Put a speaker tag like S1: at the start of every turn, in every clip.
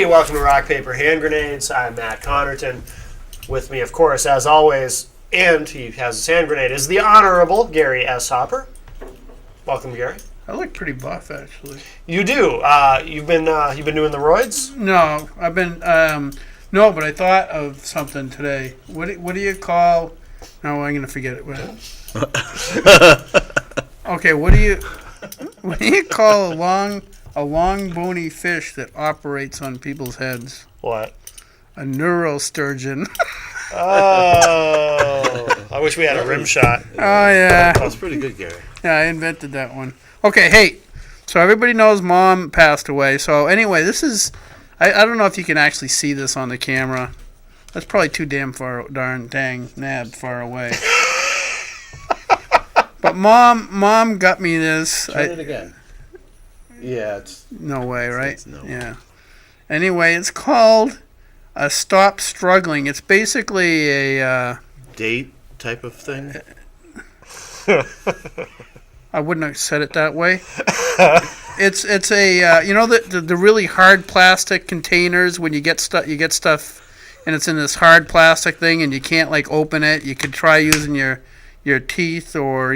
S1: everybody. Welcome to Rock, Paper, Hand Grenades. I'm Matt Connerton. With me, of course, as always, and he has his hand grenade, is the Honorable Gary S. Hopper. Welcome, Gary.
S2: I look pretty buff, actually.
S1: You do. You've been doing the roids?
S2: No, I've been no, but I thought of something today. What do you call? No, I'm gonna forget it. Okay, what do you call a long bony fish that operates on people's heads?
S1: What?
S2: A neurosturgeon.
S1: Oh, I wish we had a rim shot.
S2: Oh yeah.
S3: That was pretty good, Gary.
S2: Yeah, I invented that one. Okay, hey, so everybody knows Mom passed away. So anyway, this is, I don't know if you can actually see this on the camera. That's probably too dang far away. But Mom got me this.
S3: Turn it again. Yeah, it's
S2: No way, right?
S3: it's no.
S2: Yeah. Anyway, it's called Stop Struggling. It's basically a,
S3: date type of thing.
S2: I wouldn't have said it that way. It's a you know the really hard plastic containers when you get stuff and it's in this hard plastic thing and you can't like open it. You could try using your teeth or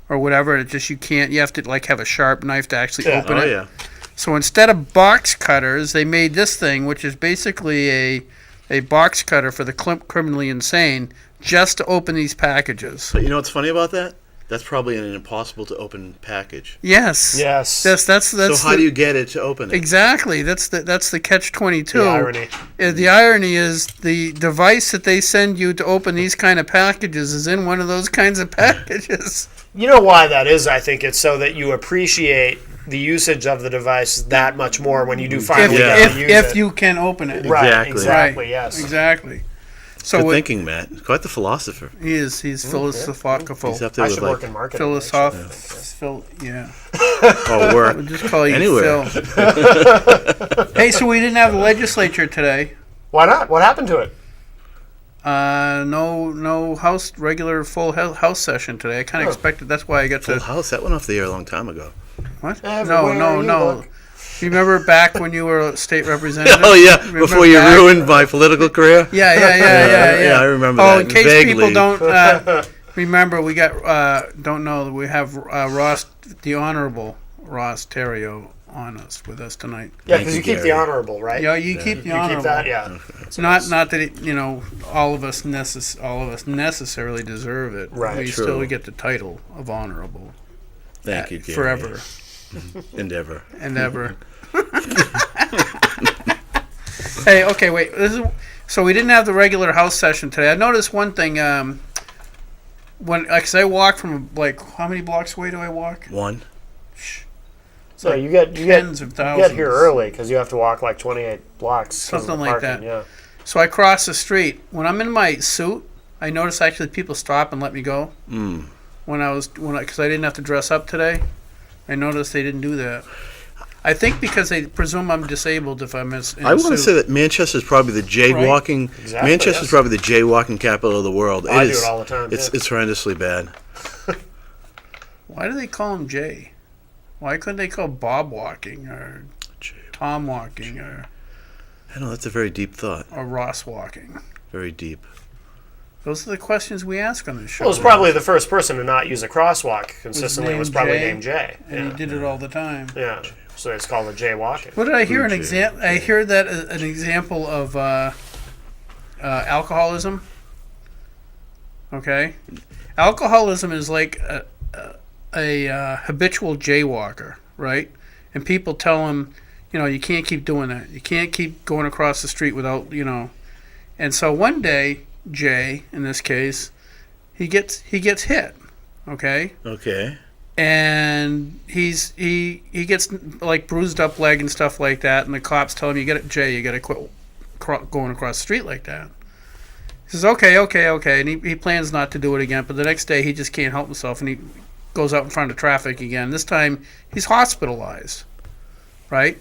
S2: or whatever. It just you can't. You have to like have a sharp knife to actually open it.
S3: Yeah.
S2: So instead of box cutters, they made this thing, which is basically a box cutter for the criminally insane, just to open these packages.
S3: But you know what's funny about that? That's probably an impossible to open package.
S2: Yes.
S1: Yes.
S2: That's
S3: So how do you get it to open it?
S2: Exactly. That's the catch-22.
S1: The irony.
S2: The irony is the device that they send you to open these kind of packages is in one of those kinds of packages.
S1: You know why that is? I think it's so that you appreciate the usage of the device that much more when you do finally get to use it.
S2: If you can open it.
S1: Right,
S3: Exactly.
S1: exactly,
S2: Right.
S1: yes.
S2: Exactly. So
S3: Good thinking, Matt. Quite the philosopher.
S2: he's philosophical.
S3: He's up there
S1: I
S3: with
S1: should
S3: like
S1: work in marketing.
S2: Yeah.
S3: work.
S2: We'll just call you
S3: Anywhere.
S2: Phil. Hey, so we didn't have the legislature today.
S1: Why not? What happened to it?
S2: No regular full house session today. I kind of expected. That's why I got
S3: Full
S2: to.
S3: House. That went off the air a long time ago.
S2: What?
S1: Everywhere
S2: No.
S1: you
S2: No.
S1: look.
S2: You remember back when you were a state representative?
S3: Oh yeah,
S2: Remember
S3: before you
S2: back?
S3: ruined my political career.
S2: Yeah.
S3: Yeah, I remember
S2: Oh,
S3: that
S2: in case
S3: vaguely.
S2: people don't remember, we got don't know that we have Ross, the Honorable Ross Terrio, with us tonight.
S1: Yeah,
S3: Thank
S1: because you
S3: you,
S1: keep the
S3: Gary.
S1: honorable, right?
S2: Yeah, you keep the
S1: You
S2: Honorable.
S1: keep that, yeah.
S2: Not that all of us necessarily deserve it.
S1: Right,
S2: We
S3: true.
S2: still get the title of honorable
S3: Thank you, Gary.
S2: forever
S3: Endeavor.
S2: and ever. Hey, okay, wait. So we didn't have the regular house session today. I noticed one thing. Because I walk from how many blocks away do I walk?
S3: One.
S1: So you get
S2: Tens of
S1: you
S2: thousands.
S1: get here early because you have to walk like 28 blocks. 'cause of
S2: Something
S1: the
S2: like
S1: parking,
S2: that.
S1: Yeah.
S2: So I cross the street. When I'm in my suit, I notice actually people stop and let me go.
S3: Mm.
S2: Because I didn't have to dress up today, I noticed they didn't do that. I think because they presume I'm disabled if I'm in a
S3: I want to
S2: suit.
S3: say that Manchester is probably the jaywalking.
S1: Exactly,
S3: Manchester's
S1: yes.
S3: probably the jaywalking capital of the world.
S1: I do
S3: is-
S1: it all the time,
S3: It's
S1: yeah.
S3: it's horrendously bad.
S2: Why do they call him Jay? Why couldn't they call Bob walking or Tom walking or
S3: I know that's a very deep thought.
S2: Ross walking?
S3: Very deep.
S2: Those are the questions we ask on this show.
S1: Well, it was probably the first person to not use a crosswalk consistently.
S2: named
S1: Was probably
S2: Jay,
S1: named Jay.
S2: and he did it all the time.
S1: Yeah. So it's called a jaywalking.
S2: What did I hear?
S3: Blue Jay.
S2: I hear that an example of alcoholism. Okay, alcoholism is like a habitual jaywalker, right? And people tell him, you can't keep doing that. You can't keep going across the street without, And so one day, Jay, in this case, he gets hit. Okay.
S3: Okay.
S2: And he gets like bruised up leg and stuff like that, and the cops tell him, you got to quit going across the street like that. He says, okay, and he plans not to do it again, but the next day he just can't help himself, and he goes out in front of traffic again. This time he's hospitalized, right?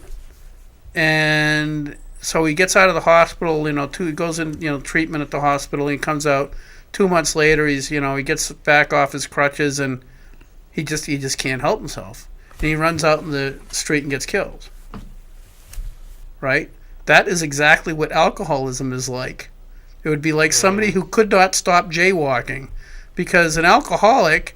S2: And so he gets out of the hospital, he goes in, treatment at the hospital, and he comes out 2 months later, he gets back off his crutches, and he just can't help himself. And he runs out in the street and gets killed. right? That is exactly what alcoholism is like. It would be like somebody who could not stop jaywalking, because an alcoholic,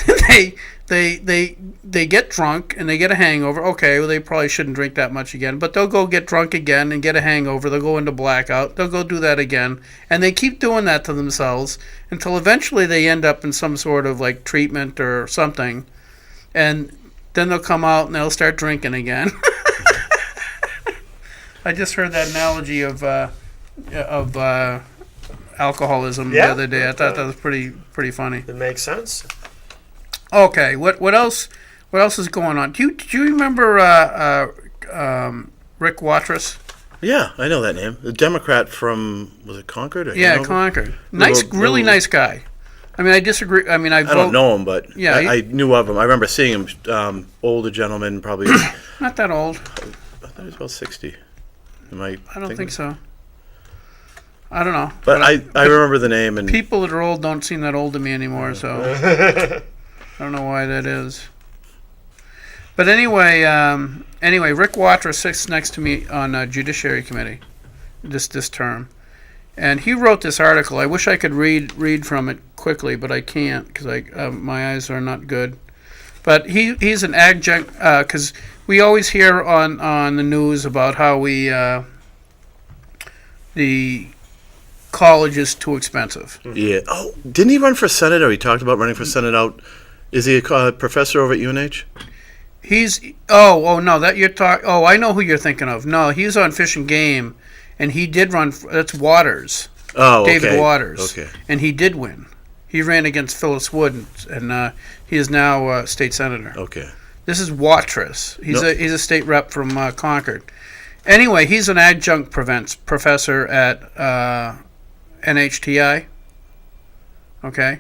S2: they get drunk and they get a hangover. Okay, well, they probably shouldn't drink that much again, but they'll go get drunk again and get a hangover. They'll go into blackout. They'll go do that again, and they keep doing that to themselves until eventually they end up in some sort of like treatment or something, and then they'll come out and they'll start drinking again. I just heard that analogy of alcoholism the other day. I thought that was pretty funny.
S1: It makes sense.
S2: Okay, what else? What else is going on? Do you remember Rick Watrous?
S3: Yeah, I know that name. The Democrat from, was it Concord? Or
S2: Yeah,
S3: Hanover?
S2: Concord. Nice, really nice guy. I mean, I disagree. I mean, I
S3: don't know him, but
S2: Yeah,
S3: I knew of him. I remember seeing him. Older gentleman, probably.
S2: Not that old.
S3: I thought he was about 60.
S2: I don't think so. I don't know.
S3: But I remember the name. And
S2: People that are old don't seem that old to me anymore, so I don't know why that is. But anyway, Rick Watrous sits next to me on Judiciary Committee this term, and he wrote this article. I wish I could read from it quickly, but I can't because my eyes are not good. But he's an adjunct, because we always hear on the news about how the college is too expensive.
S3: yeah. Oh, didn't he run for Senate, or he talked about running for Senate out? Is he a professor over at UNH?
S2: He's no, that you're talking. Oh, I know who you're thinking of. No, he's on Fish and Game, and he did run. That's Waters.
S3: Oh,
S2: David
S3: okay.
S2: Waters.
S3: Okay.
S2: And he did win. He ran against Phyllis Wood, and he is now state senator.
S3: Okay.
S2: This is Watrous. He's
S3: No.
S2: he's a state rep from Concord. Anyway, he's an adjunct professor at NHTI. Okay,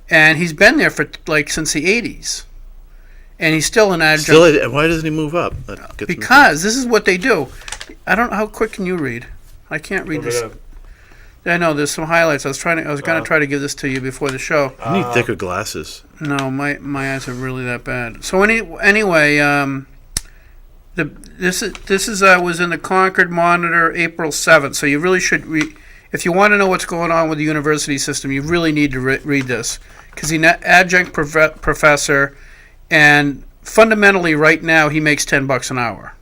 S2: and he's been there for since the '80s, and he's still an adjunct.
S3: Why doesn't he move up? That gets me-
S2: Because this is what they do. I don't. How quick can you read? I can't read this. I know there's some highlights. I was going to try to give this to you before the show.
S3: You need thicker glasses.
S2: No, my eyes are really that bad. So anyway, this was in the Concord Monitor, April 7th. So you really should if you want to know what's going on with the university system, you really need to read this, because he's an adjunct professor, and fundamentally right now he makes $10 an hour.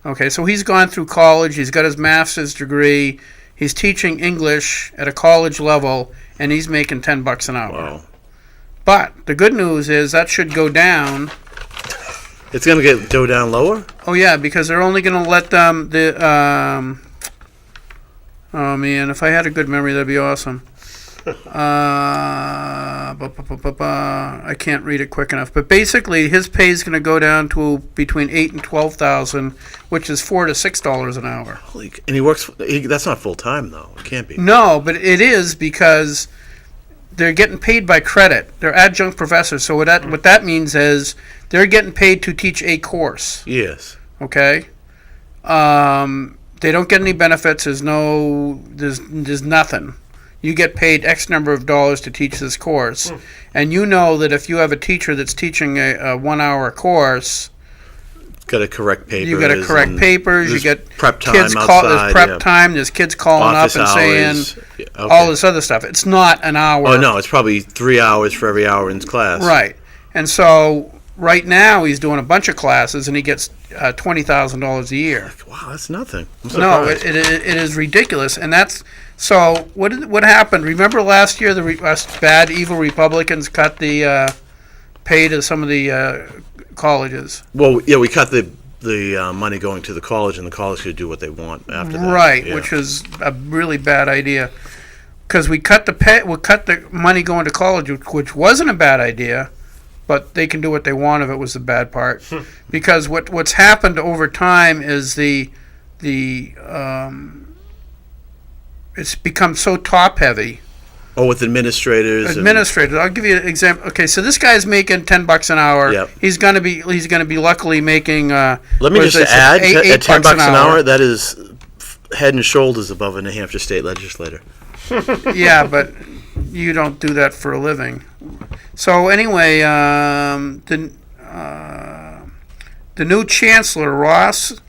S2: Okay, so he's gone through college. He's got his master's degree. He's teaching English at a college level, and he's making $10 an hour.
S3: Wow.
S2: But the good news is that should go down.
S3: It's going to go down lower?
S2: Oh yeah, because they're only going to let them oh man, if I had a good memory, that'd be awesome. I can't read it quick enough. But basically, his pay is going to go down to between $8,000 and $12,000, which is $4 to $6 an hour.
S3: And he works. That's not full time though. It can't be.
S2: No, but it is, because they're getting paid by credit. They're adjunct professors. So what that means is they're getting paid to teach a course.
S3: Yes.
S2: Okay. They don't get any benefits. There's nothing. You get paid X number of dollars to teach this course, and you know that if you have a teacher that's teaching a 1 hour course,
S3: Got to correct papers.
S2: you got to correct papers. You get
S3: prep time
S2: kids
S3: outside.
S2: there's prep time. There's kids calling
S3: Office
S2: up and
S3: hours.
S2: saying
S3: Yeah, okay.
S2: all this other stuff. It's not an hour.
S3: Oh no, it's probably 3 hours for every hour in class.
S2: Right. And so right now he's doing a bunch of classes, and he gets $20,000 a year.
S3: Wow, that's nothing. I'm
S2: No,
S3: surprised.
S2: it is ridiculous, and that's so. What happened? Remember last year, us bad, evil Republicans cut the pay to some of the colleges.
S3: Well, yeah, we cut the money going to the college, and the college could do what they want after that.
S2: Right,
S3: Yeah.
S2: which was a really bad idea, because we cut the money going to college, which wasn't a bad idea, but they can do what they want if it was the bad part. Because what's happened over time is it's become so top heavy.
S3: Oh, with administrators.
S2: Administrators. I'll give you an example. Okay, so this guy's making $10 an hour.
S3: Yep.
S2: He's gonna be luckily making.
S3: Let me just add, at $10 an hour, that is head and shoulders above a New Hampshire state legislator.
S2: Yeah, but you don't do that for a living. So anyway, the new chancellor, Ross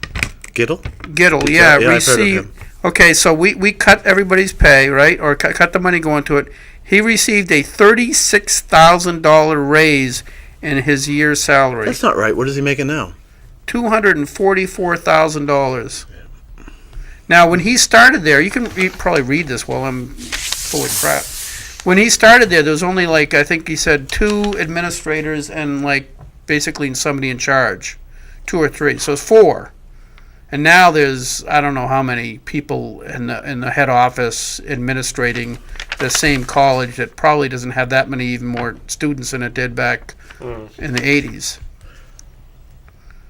S3: Gittle?
S2: Gittle,
S3: Yeah, I've heard of
S2: received.
S3: him.
S2: Okay, so we cut everybody's pay, right, or cut the money going to it. He received a $36,000 raise in his year's salary.
S3: That's not right. What is he making now?
S2: $244,000. Now, when he started there, you can probably read this while I'm full of crap. When he started there was only like, I think he said 2 administrators and like basically somebody in charge, 2 or 3. So it's 4. And now there's, I don't know how many people in the head office administrating the same college that probably doesn't have that many even more students than it did back in the 80s.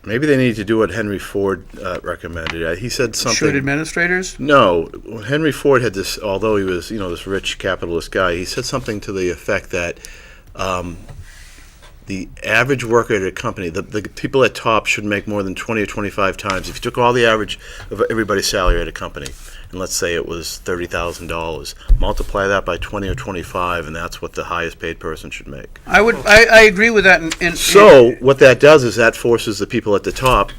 S3: Maybe they need to do what Henry Ford recommended. He said something.
S2: Should administrators?
S3: No, Henry Ford had this. Although he was, this rich capitalist guy, he said something to the effect that the average worker at a company, the people at top, should make more than 20 or 25 times. If you took all the average of everybody's salary at a company, and let's say it was $30,000, multiply that by 20 or 25, and that's what the highest paid person should make.
S2: I agree with that.
S3: So what that does is that forces the people at the top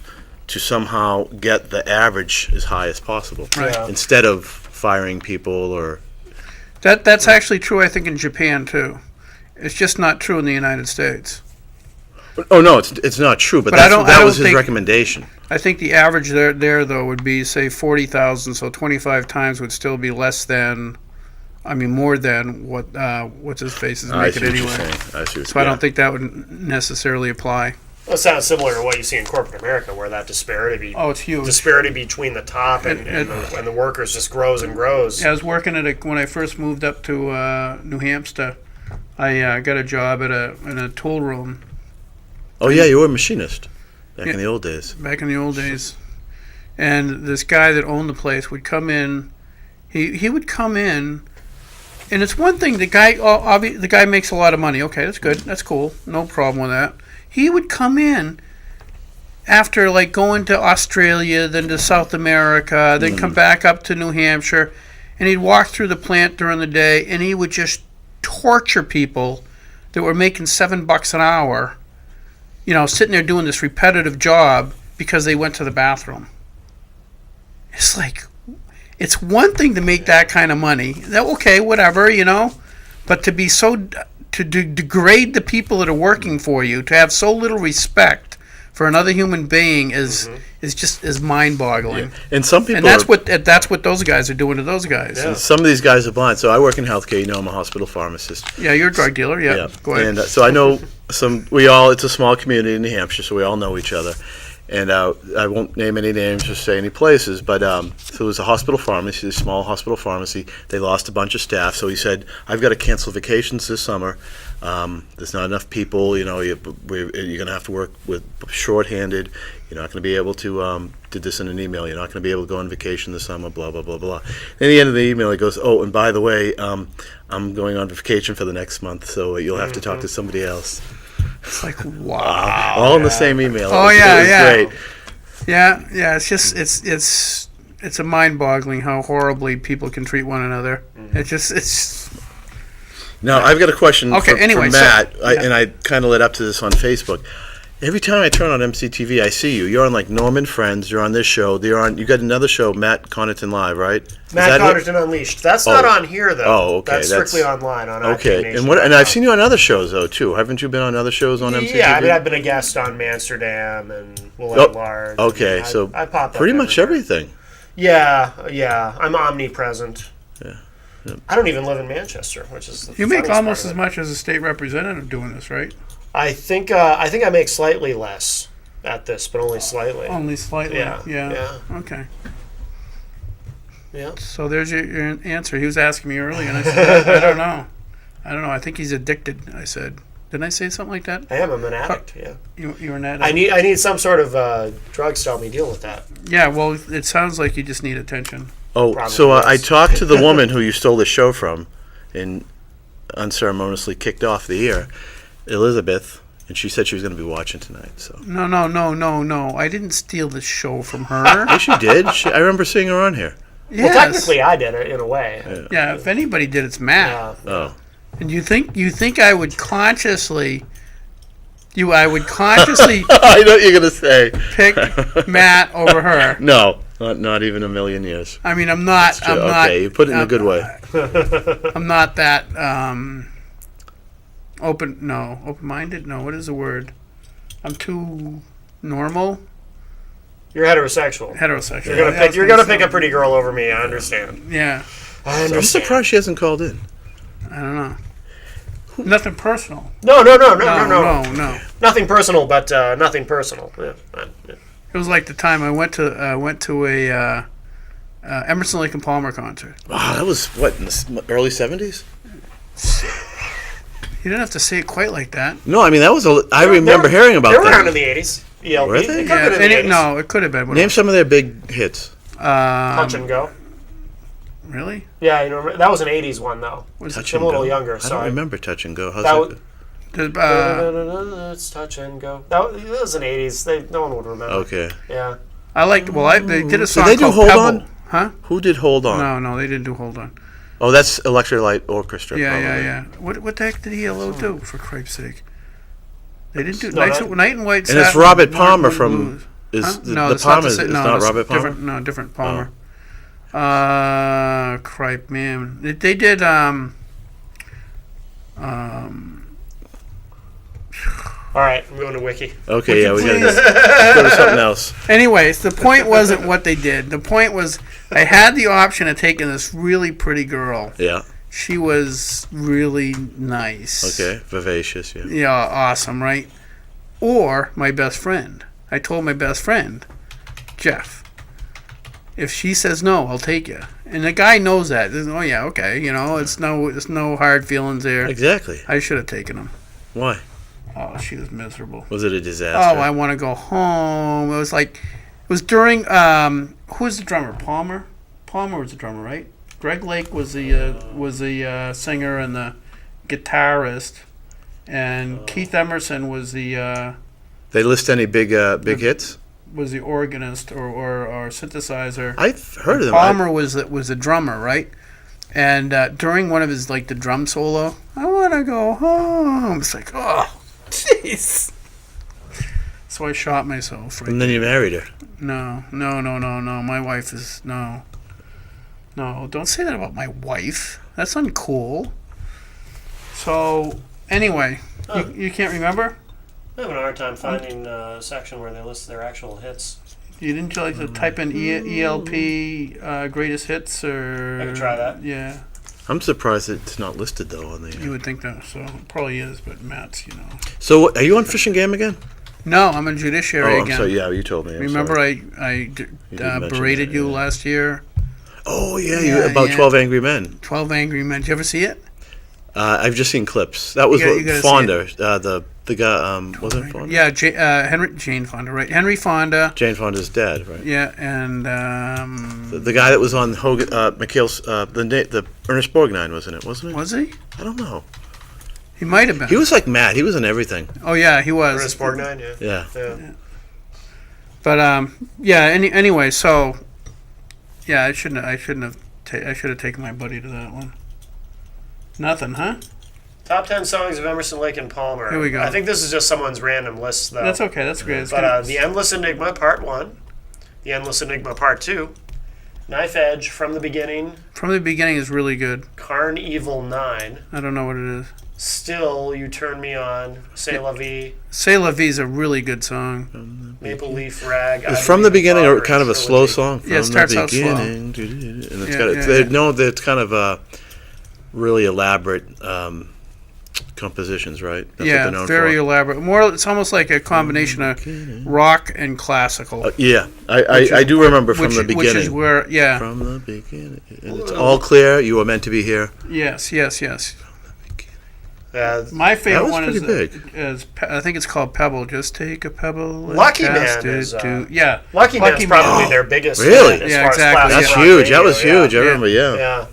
S3: to somehow get the average as high as possible,
S2: Right.
S1: Yeah.
S3: instead of firing people or.
S2: That's actually true, I think, in Japan too. It's just not true in the United States.
S3: Oh no, it's not true, but
S2: I
S3: that was his
S2: think-
S3: recommendation.
S2: I think the average there though would be say 40,000, so 25 times would still be less than, more than what what's his face is
S3: I see
S2: making
S3: what
S2: anyway.
S3: you're saying. I see.
S2: So I don't think that would necessarily apply.
S1: Well, it sounds similar to what you see in corporate America, where that disparity
S2: Oh, it's huge.
S1: between the top and the workers just grows and grows.
S2: Yeah, I was working when I first moved up to New Hampshire. I got a job in a tool room
S3: Oh yeah, you were a machinist back
S2: Yeah.
S3: in the old days.
S2: back in the old days, and this guy that owned the place would come in. He would come in, and it's one thing. The guy makes a lot of money. Okay, that's good. That's cool. No problem with that. He would come in after like going to Australia, then to South America, then come back up to New Hampshire, and he'd walk through the plant during the day, and he would just torture people that were making $7 an hour, sitting there doing this repetitive job because they went to the bathroom. It's like, it's one thing to make that kind of money. Okay, whatever, but to be to degrade the people that are working for you, to have so little respect for another human being is mind-boggling.
S3: And some people.
S2: And that's what those guys are doing to those guys.
S1: Yeah.
S3: Some of these guys are blind. So I work in healthcare. I'm a hospital pharmacist.
S2: Yeah, you're a drug dealer. Yeah, go ahead.
S3: And so I know some. It's a small community in New Hampshire, so we all know each other. And I won't name any names or say any places, but so it was a hospital pharmacy, a small hospital pharmacy. They lost a bunch of staff, so he said, "I've got to cancel vacations this summer. There's not enough people. You're going to have to work with shorthanded. You're not going to be able to." Did this in an email. You're not going to be able to go on vacation this summer. Blah blah blah blah. And at the end of the email, he goes, "Oh, and by the way, I'm going on vacation for the next month, so you'll have to talk to somebody else."
S2: It's like, wow.
S3: All in the same email.
S2: Oh,
S3: It was great.
S2: Yeah. It's just it's a mind-boggling how horribly people can treat one another. It's.
S3: Now, I've got a question
S2: Okay,
S3: for
S2: anyway,
S3: Matt,
S2: so-
S3: and I kind of led up to this on Facebook. Every time I turn on MCTV, I see you. You're on like Norman Friends. You're on this show. You got another show, Matt Connaughton Live, right? Is
S1: Matt
S3: that it?
S1: Connaughton Unleashed. That's not on here though.
S3: Oh, okay,
S1: That's strictly online on
S3: Okay,
S1: Octane
S3: and I've seen you on other shows though too. Haven't you been on other shows on MCTV?
S1: Yeah, I've been a guest on Amsterdam and Will at Large.
S3: Okay,
S1: so I pop up
S3: pretty much
S1: everywhere.
S3: everything.
S1: Yeah. I'm omnipresent.
S3: Yeah.
S1: I don't even live in Manchester, which is the
S2: You make
S1: funniest
S2: almost
S1: part
S2: as
S1: of it.
S2: much as a state representative doing this, right?
S1: I think I make slightly less at this, but only slightly.
S2: Only slightly.
S1: Yeah.
S2: Okay.
S1: Yeah.
S2: So there's your answer. He was asking me earlier, and I said, I don't know. I think he's addicted. I said, didn't I say something like that?
S1: I am. I'm an addict. Yeah.
S2: You're an addict.
S1: I need some sort of drugs to help me deal with that.
S2: Yeah. Well, it sounds like you just need attention.
S3: Oh,
S1: Probably
S3: so I
S1: yes.
S3: talked to the woman who you stole the show from, and unceremoniously kicked off the air, Elizabeth. And she said she was going to be watching tonight. So
S2: No. I didn't steal the show from her.
S3: yes, you did. I remember seeing her on here.
S2: Yes.
S1: Well, technically, I did it in a way.
S2: Yeah. If anybody did, it's Matt.
S1: Yeah.
S3: Oh,
S2: And you think I would consciously I would consciously
S3: I know what you're gonna say.
S2: pick Matt over her.
S3: No, not even a million years.
S2: I mean, I'm not.
S3: True.
S2: I'm not.
S3: Okay, you put it in a good way.
S2: I'm not that open-minded. No, what is the word? I'm too normal.
S1: You're heterosexual.
S2: Heterosexual.
S1: You're gonna pick a pretty girl over me. I understand.
S2: Yeah,
S1: I
S3: I'm
S1: understand.
S3: surprised she hasn't called in.
S2: I don't know. Nothing personal.
S1: No.
S2: No.
S1: Nothing personal, but nothing personal. Yeah.
S2: It was like the time I went to a Emerson, Lake and Palmer concert.
S3: Wow, that was what in the early '70s.
S2: You didn't have to say it quite like that.
S3: No, I mean that was. I remember hearing about
S1: They were around
S3: that.
S1: in the '80s. ELP.
S3: Were they?
S1: It could
S2: Yeah,
S1: have been in the 80s.
S2: no, it could have been.
S3: Name some of their big hits.
S1: Touch and Go.
S2: Really?
S1: Yeah, you know that was an '80s one though.
S2: Was
S3: Touch
S2: it?
S1: I'm a little
S3: Go?
S1: younger.
S3: I
S1: So
S3: don't remember Touch and Go. How's
S1: That
S3: that?
S1: was- It's Touch and Go. That was an '80s. No one would remember.
S3: Okay.
S1: Yeah.
S2: I liked. Well, they did a song
S3: they do
S2: called
S3: Hold
S2: Pebble.
S3: On?
S2: Huh?
S3: Who did Hold On?
S2: No, they didn't do Hold On.
S3: Oh, that's Electric Light Orchestra.
S2: Yeah,
S3: probably.
S2: yeah. What the heck did ELO do, for Christ's sake? They didn't do
S1: No,
S2: Night and White.
S3: And it's
S2: Satin,
S3: Robert
S2: Northern
S3: Palmer
S2: Blues.
S3: from. Is
S2: Huh?
S3: the,
S2: No,
S3: the
S2: that's not
S3: Palmer?
S2: the sa-
S3: Is
S2: no,
S3: not
S2: that's
S3: Robert Palmer?
S2: different. No, different Palmer. Cripe, man. They did.
S1: All right, I'm going to Wiki.
S3: Okay, yeah, we
S2: Would you
S3: gotta go to something else.
S2: Anyways, the point wasn't what they did. The point was I had the option of taking this really pretty girl.
S3: Yeah.
S2: She was really nice.
S3: Okay. Vivacious. Yeah.
S2: Yeah, awesome, right? Or my best friend. I told my best friend, Jeff, if she says no, I'll take you. And the guy knows that. Oh yeah, okay. You know, it's no hard feelings there.
S3: Exactly.
S2: I should have taken him.
S3: Why?
S2: Oh, she was miserable.
S3: Was it a
S2: Oh,
S3: disaster?
S2: I want to go home. It was during who was the drummer? Palmer. Palmer was the drummer, right? Greg Lake was the singer and the guitarist, and Keith Emerson was the
S3: They list any big hits?
S2: organist or synthesizer.
S3: I've heard of them.
S2: Palmer was the drummer, right? And during one of his the drum solo, I want to go home. It's like, oh, jeez. So I shot myself. Right?
S3: And then you married her.
S2: No. My wife is no. Don't say that about my wife. That's uncool. So anyway, you can't remember?
S1: I'm having a hard time finding a section where they list their actual hits.
S2: You didn't like to type in ELP greatest hits or?
S1: I could try that.
S2: Yeah,
S3: I'm surprised it's not listed though on the.
S2: you would think that. So it probably is, but Matt's,
S3: So are you on Fishing Game again?
S2: No, I'm in judiciary
S3: I'm
S2: again.
S3: sorry. Yeah, you told me. I'm
S2: Remember,
S3: sorry.
S2: I
S3: did mention
S2: berated
S3: that,
S2: you
S3: yeah.
S2: last year.
S3: Oh yeah,
S2: Yeah,
S3: about
S2: yeah.
S3: 12 Angry Men.
S2: 12 Angry Men. Did you ever see it?
S3: I've just seen clips. That was
S2: You gotta see
S3: Fonda. The guy wasn't it Fonda?
S2: Yeah, Jane Fonda, right? Henry Fonda.
S3: Jane Fonda's dad, right?
S2: Yeah, and
S3: The guy that was on Hogan, McHale's, the Ernest Borgnine, wasn't it? Wasn't it?
S2: was he?
S3: I don't know.
S2: He might have been.
S3: He was like Matt. He was in everything.
S2: Oh yeah, he was.
S1: Ernest Borgnine, yeah.
S3: Yeah.
S2: But yeah. Anyway, so yeah, I should have taken my buddy to that one. Nothing, huh?
S1: Top 10 songs of Emerson, Lake and Palmer.
S2: Here we go.
S1: I think this is just someone's random list, though.
S2: That's okay. That's great. That's
S1: But
S2: good.
S1: The Endless Enigma Part 1, The Endless Enigma Part 2, Knife Edge, From the Beginning,
S2: From the Beginning is really good.
S1: Carn Evil 9,
S2: I don't know what it is.
S1: Still, You Turn Me On, C'est La Vie,
S2: C'est La Vie is a really good song.
S1: Maple Leaf Rag.
S3: It's from the beginning, or kind of a slow song. From
S2: Yeah, it starts
S3: the
S2: out slow.
S3: beginning, and it's
S2: Yeah,
S3: got
S2: yeah,
S3: they
S2: yeah.
S3: know that it's kind of really elaborate compositions, right? That's what
S2: Yeah,
S3: they're known
S2: very
S3: for.
S2: elaborate. More, it's almost like a combination of rock and classical.
S3: Yeah,
S2: Which
S3: I
S2: is-
S3: do remember from
S2: which,
S3: the beginning.
S2: Which is where, yeah.
S3: From the beginning, and it's all clear. You were meant to be here.
S2: Yes.
S1: Yeah,
S2: My favorite
S3: was
S2: one is,
S3: pretty big.
S2: I think it's called Pebble. Just take a pebble. and
S1: Lucky
S2: cast
S1: Man
S2: it
S1: is,
S2: to, yeah.
S1: Lucky Man's
S2: Man.
S1: probably
S3: Oh,
S1: their biggest
S3: really?
S1: hit as
S2: Yeah,
S1: far as
S2: exactly.
S1: classic
S3: That's
S1: rock
S3: huge.
S1: radio,
S3: That was huge. I
S2: yeah.
S3: remember. Yeah.
S1: Yeah.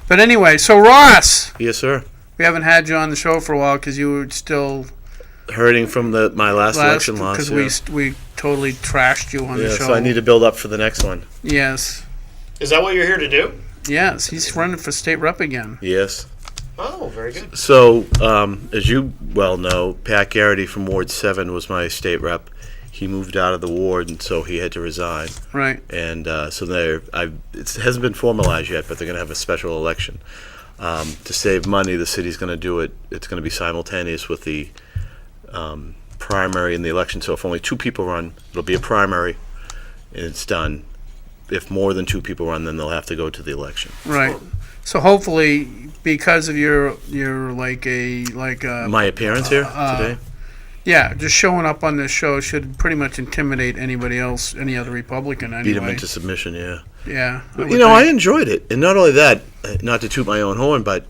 S2: But anyway, so Ross,
S3: Yes, sir.
S2: we haven't had you on the show for a while because you were still
S3: Hurting from my last election loss.
S2: because
S3: Yeah.
S2: we totally trashed you on
S3: Yeah,
S2: the show.
S3: so I need to build up for the next one.
S2: Yes,
S1: Is that what you're here to do?
S2: yes, he's running for state rep again.
S3: Yes.
S1: Oh, very good.
S3: So, as you well know, Pat Garrity from Ward 7 was my state rep. He moved out of the ward, and so he had to resign.
S2: Right.
S3: And so it hasn't been formalized yet, but they're going to have a special election. To save money, the city's going to do it. It's going to be simultaneous with the primary and the election. So if only 2 people run, it'll be a primary, and it's done. If more than 2 people run, then they'll have to go to the election.
S2: Right. So hopefully, because of your
S3: My appearance here today?
S2: yeah, just showing up on this show should pretty much intimidate anybody else, any other Republican anyway.
S3: Beat him into submission, yeah.
S2: Yeah.
S3: I enjoyed it. And not only that, not to toot my own horn, but,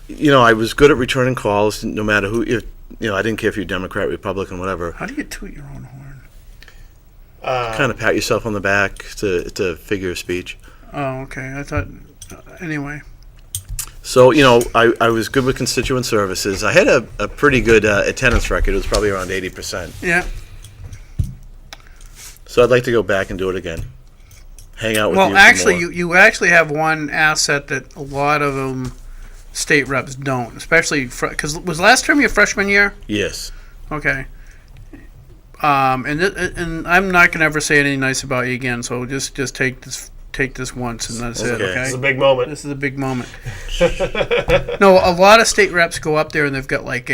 S3: I was good at returning calls, no matter who, I didn't care if you're Democrat, Republican, whatever.
S2: How do you toot your own horn?
S3: Kind of pat yourself on the back. It's a figure of speech.
S2: Oh, okay. I thought. Anyway.
S3: So, I was good with constituent services. I had a pretty good attendance record. It was probably around 80%.
S2: Yeah.
S3: So I'd like to go back and do it again. Hang out with you.
S2: Well,
S3: some
S2: actually,
S3: more.
S2: you actually have one asset that a lot of them state reps don't, especially because was last term your freshman year?
S3: Yes.
S2: Okay. And I'm not gonna ever say anything nice about you again. So just take this once and that's it.
S3: Okay.
S2: Okay.
S1: This is a big moment.
S2: This is a big moment. No, a lot of state reps go up there and they've got like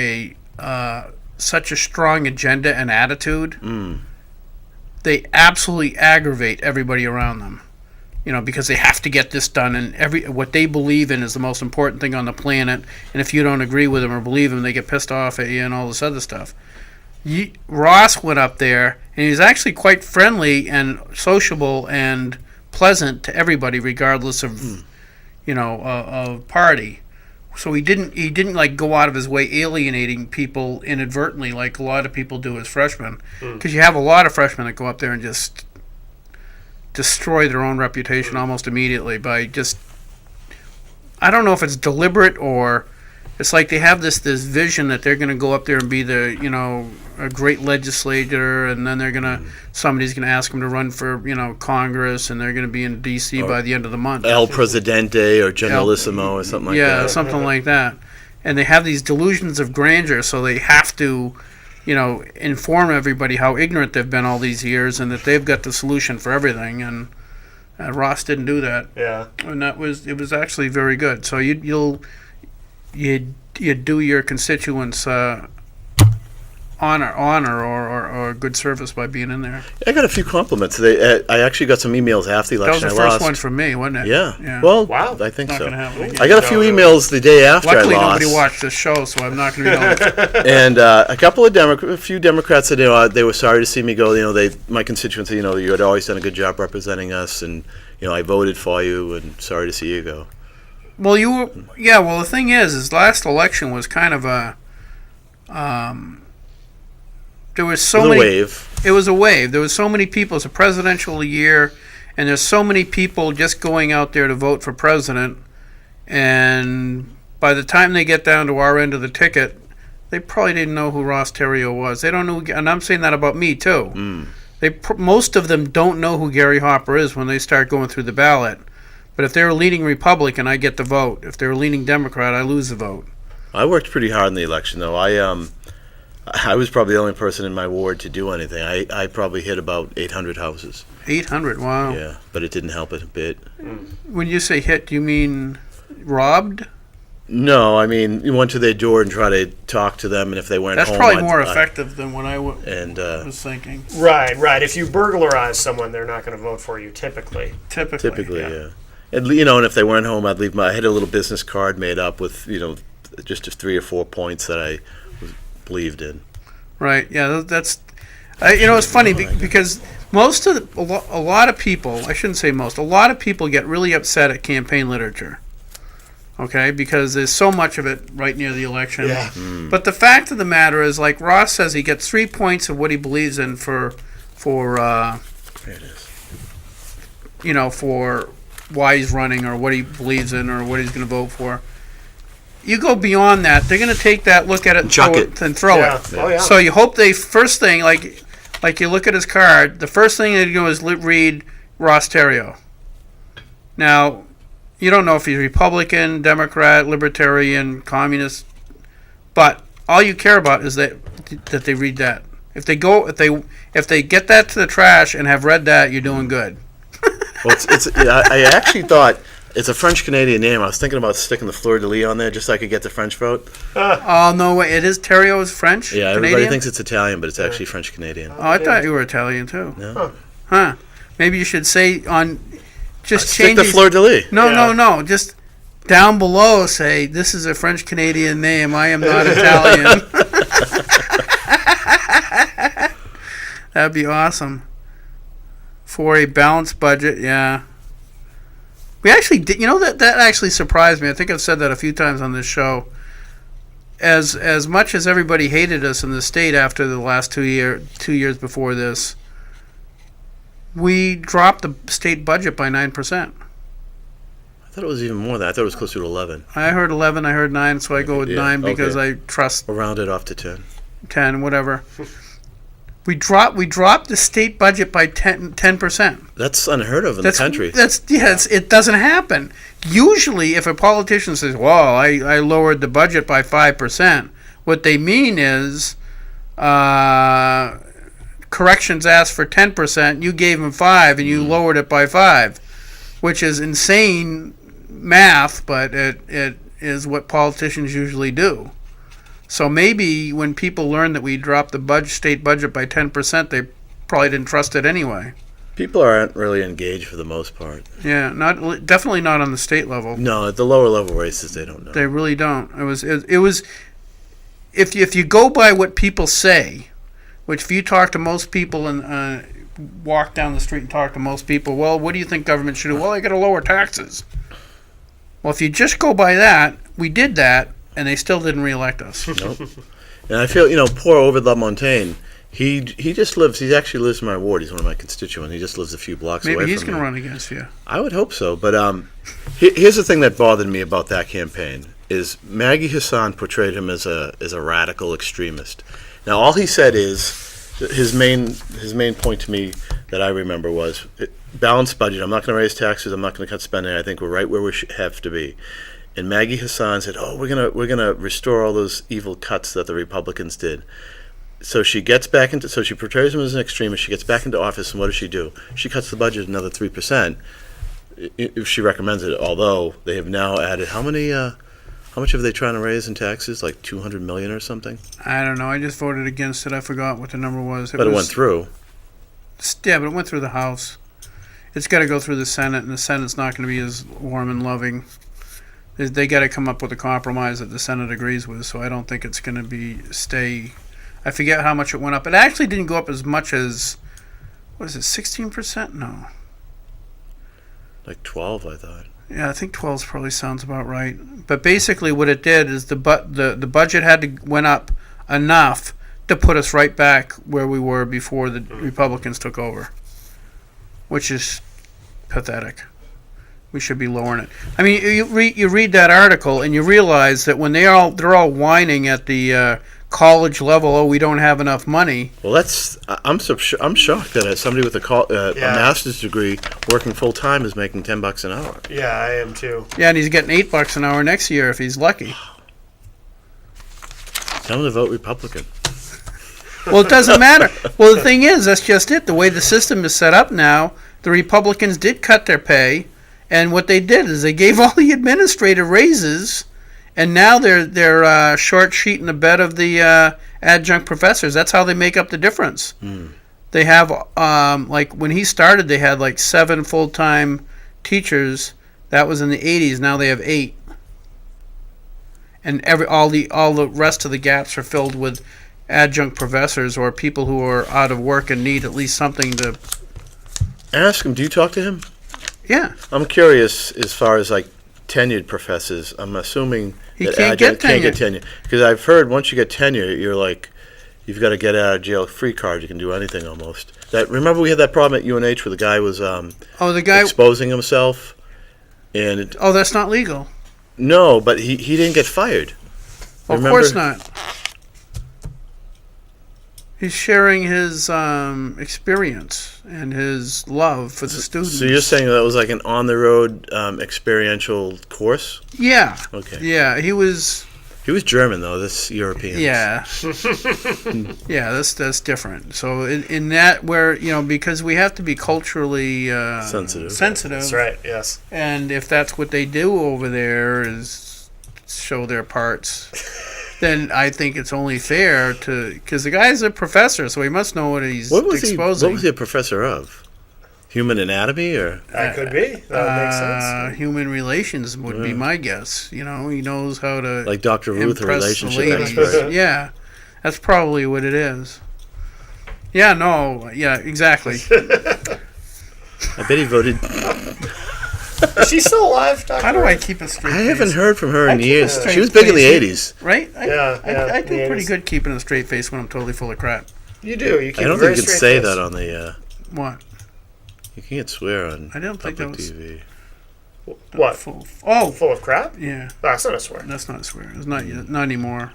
S2: such a strong agenda and attitude. They absolutely aggravate everybody around them. Because they have to get this done, and what they believe in is the most important thing on the planet. And if you don't agree with them or believe them, they get pissed off at you and all this other stuff. Ross went up there, and he was actually quite friendly and sociable and pleasant to everybody, regardless of of party. So he didn't like go out of his way alienating people inadvertently like a lot of people do as freshmen, because you have a lot of freshmen that go up there and just destroy their own reputation almost immediately by just, I don't know if it's deliberate or it's like they have this vision that they're going to go up there and be a great legislator, and then somebody's going to ask them to run for Congress, and they're going to be in D.C. by the end of the month.
S3: El Presidente or Generalissimo or something like that.
S2: Yeah, something like that. And they have these delusions of grandeur, so they have to inform everybody how ignorant they've been all these years and that they've got the solution for everything. And Ross didn't do that.
S1: Yeah.
S2: And it was actually very good. So you do your constituents honor or good service by being in there.
S3: I got a few compliments. I actually got some emails after the
S2: That was
S3: election.
S2: the
S3: I
S2: first
S3: lost.
S2: one from me, wasn't it?
S3: Yeah. Well,
S1: Wow.
S3: I think
S2: Not
S3: so.
S2: going to happen again.
S3: I got a few emails the day after
S2: Luckily,
S3: I lost.
S2: nobody watched this show, so I'm not going to be able to.
S3: And a few Democrats said, they were sorry to see me go. My constituency, you had always done a good job representing us, and I voted for you, and sorry to see you go.
S2: Well, the thing is last election was kind of a. There was so many.
S3: Wave.
S2: It was a wave. There was so many people. It's a presidential year, and there's so many people just going out there to vote for president. And by the time they get down to our end of the ticket, they probably didn't know who Ross Terrio was. They don't know, and I'm saying that about me too. Most of them don't know who Gary Hopper is when they start going through the ballot. But if they're leaning Republican, I get the vote. If they're leaning Democrat, I lose the vote.
S3: I worked pretty hard in the election, though. I was probably the only person in my ward to do anything. I probably hit about 800 houses.
S2: 800, wow.
S3: Yeah, but it didn't help it a bit.
S2: When you say hit, do you mean robbed?
S3: No, I mean, you went to their door and try to talk to them, and if they weren't
S2: That's
S3: home...
S2: probably more effective than what I was thinking.
S1: Right. If you burglarize someone, they're not going to vote for you typically.
S2: Typically,
S3: yeah. And and if they weren't home, I'd leave I had a little business card made up with just 3 or 4 points that I believed in.
S2: Right. Yeah. That's. It's funny because most of a lot of people. I shouldn't say most. A lot of people get really upset at campaign literature. Okay, because there's so much of it right near the election.
S1: Yeah.
S2: But the fact of the matter is, like Ross says, he gets 3 points of what he believes in for
S3: There it is.
S2: for why he's running or what he believes in or what he's going to vote for. You go beyond that, they're going to take that, look at it, and
S3: Chuck
S2: throw
S3: it.
S2: and throw
S1: Yeah.
S2: it.
S1: Oh, yeah.
S2: So you hope they first thing, like you look at his card, the first thing they do is read Ross Terrio. Now, you don't know if he's Republican, Democrat, Libertarian, Communist, but all you care about is that they read that. If they get that to the trash and have read that, you're doing good.
S3: Well, I actually thought it's a French Canadian name. I was thinking about sticking the Fleur de Lis on there just so I could get the French vote.
S2: Oh no way! It is Terrio is French.
S3: Yeah,
S2: Canadian?
S3: everybody thinks it's Italian, but it's actually French Canadian.
S2: Oh, I thought you were Italian too.
S3: No.
S2: Huh? Maybe you should say on. Just
S3: Stick
S2: change
S3: the
S2: these-
S3: Fleur de Lis.
S2: No. Just down below, say this is a French Canadian name. I am not Italian. That'd be awesome. For a balanced budget, yeah. We actually did. You know that actually surprised me. I think I've said that a few times on this show. As much as everybody hated us in the state after the last 2 years before this, we dropped the state budget by 9%.
S3: I thought it was even more than that. I thought it was closer to 11.
S2: I heard 11, I heard 9, so I go with
S3: Yeah,
S2: 9 because
S3: okay.
S2: I trust
S3: We'll round it off to 10.
S2: 10, whatever. We dropped the state budget by 10%.
S3: That's unheard of in the country.
S2: It doesn't happen. Usually, if a politician says, "Well, I lowered the budget by 5%," what they mean is, corrections asked for 10%, you gave them 5, and you lowered it by 5, which is insane math, but it is what politicians usually do. So maybe when people learned that we dropped the state budget by 10%, they probably didn't trust it anyway.
S3: People aren't really engaged for the most part.
S2: Yeah, definitely not on the state level.
S3: No, at the lower level races, they don't know.
S2: They really don't. It was if you go by what people say, which if you talk to most people and walk down the street and talk to most people, well, what do you think government should do? Well, they got to lower taxes. Well, if you just go by that, we did that, and they still didn't reelect us.
S3: Nope. And I feel, poor Ovid LaMontagne, he just lives, he actually lives in my ward. He's one of my constituents. He just lives a few blocks away from me.
S2: Maybe he's going to run against you.
S3: I would hope so. But here's the thing that bothered me about that campaign is Maggie Hassan portrayed him as a radical extremist. Now, all he said is, his main point to me that I remember was, balanced budget. I'm not going to raise taxes. I'm not going to cut spending. I think we're right where we have to be. And Maggie Hassan said, "Oh, we're gonna restore all those evil cuts that the Republicans did." So she gets back into. So she portrays him as an extremist. She gets back into office, and what does she do? She cuts the budget another 3%. If she recommends it, although they have now added how much have they trying to raise in taxes? Like $200 million or something.
S2: I don't know. I just voted against it. I forgot what the number was.
S3: But it went through.
S2: Yeah, but it went through the House. It's got to go through the Senate, and the Senate's not going to be as warm and loving. They got to come up with a compromise that the Senate agrees with, so I don't think it's going to stay. I forget how much it went up. It actually didn't go up as much as, what is it, 16%? No.
S3: Like 12, I thought.
S2: Yeah, I think 12 probably sounds about right. But basically what it did is the budget went up enough to put us right back where we were before the Republicans took over, which is pathetic. We should be lowering it. I mean, you read that article and you realize that when they're all whining at the college level, oh, we don't have enough money.
S3: Well, I'm shocked that somebody with a master's degree working full time is making $10 an hour.
S1: Yeah, I am too.
S2: Yeah, and he's getting $8 an hour next year if he's lucky.
S3: Tell him to vote Republican.
S2: Well, it doesn't matter. Well, the thing is, that's just it. The way the system is set up now, the Republicans did cut their pay. And what they did is they gave all the administrative raises, and now they're short sheeting the bed of the adjunct professors. That's how they make up the difference. They have like when he started, they had like 7 full-time teachers. That was in the 80s. Now they have 8, and all the rest of the gaps are filled with adjunct professors or people who are out of work and need at least something to.
S3: Ask him. Do you talk to him?
S2: Yeah.
S3: I'm curious as far as like tenured professors. I'm assuming
S2: He
S3: that
S2: can't get
S3: can't get tenure because I've heard once you get tenure, you've got to get out of jail free card. You can do anything almost. Remember we had that problem at UNH where the guy was
S2: the guy
S3: exposing himself, and
S2: that's not legal.
S3: No, but he didn't get fired.
S2: Of course not. He's sharing his experience and his love for the students.
S3: So you're saying that was like an on-the-road experiential course?
S2: Yeah.
S3: Okay.
S2: Yeah, he was.
S3: He was German, though. This European.
S2: Yeah. Yeah, that's different. So in that, where, because we have to be culturally
S3: Sensitive.
S1: That's right. Yes.
S2: and if that's what they do over there is show their parts, then I think it's only fair to, because the guy's a professor, so he must know what he's exposing.
S3: What was he a professor of? Human anatomy, or
S1: That could be. That would make sense.
S2: Human relations would be my guess. He knows how to
S3: like Dr. Ruth, a
S2: impress
S3: relationship
S2: the ladies.
S3: expert?
S2: Yeah, that's probably what it is. Yeah, no, yeah, exactly.
S3: I bet he voted.
S1: Is she still alive, Dr.
S2: How do I keep a straight
S3: I
S2: face?
S3: haven't heard from her in
S2: keep a
S3: years.
S2: straight
S3: She was big in the
S2: face.
S3: 80s.
S2: Right?
S1: Yeah,
S2: I do
S1: the
S2: pretty
S1: 80s.
S2: good keeping a straight face when I'm totally full of crap.
S1: You do. You keep
S3: I don't
S1: a very
S3: think you can
S1: straight
S3: say
S1: face.
S3: that on the.
S2: What?
S3: You can't swear on
S2: I don't think that
S3: public
S2: was
S3: TV.
S1: What?
S2: Oh,
S1: Full of crap?
S2: yeah.
S1: That's not a swear.
S2: That's not a swear. It's not yet. Not anymore.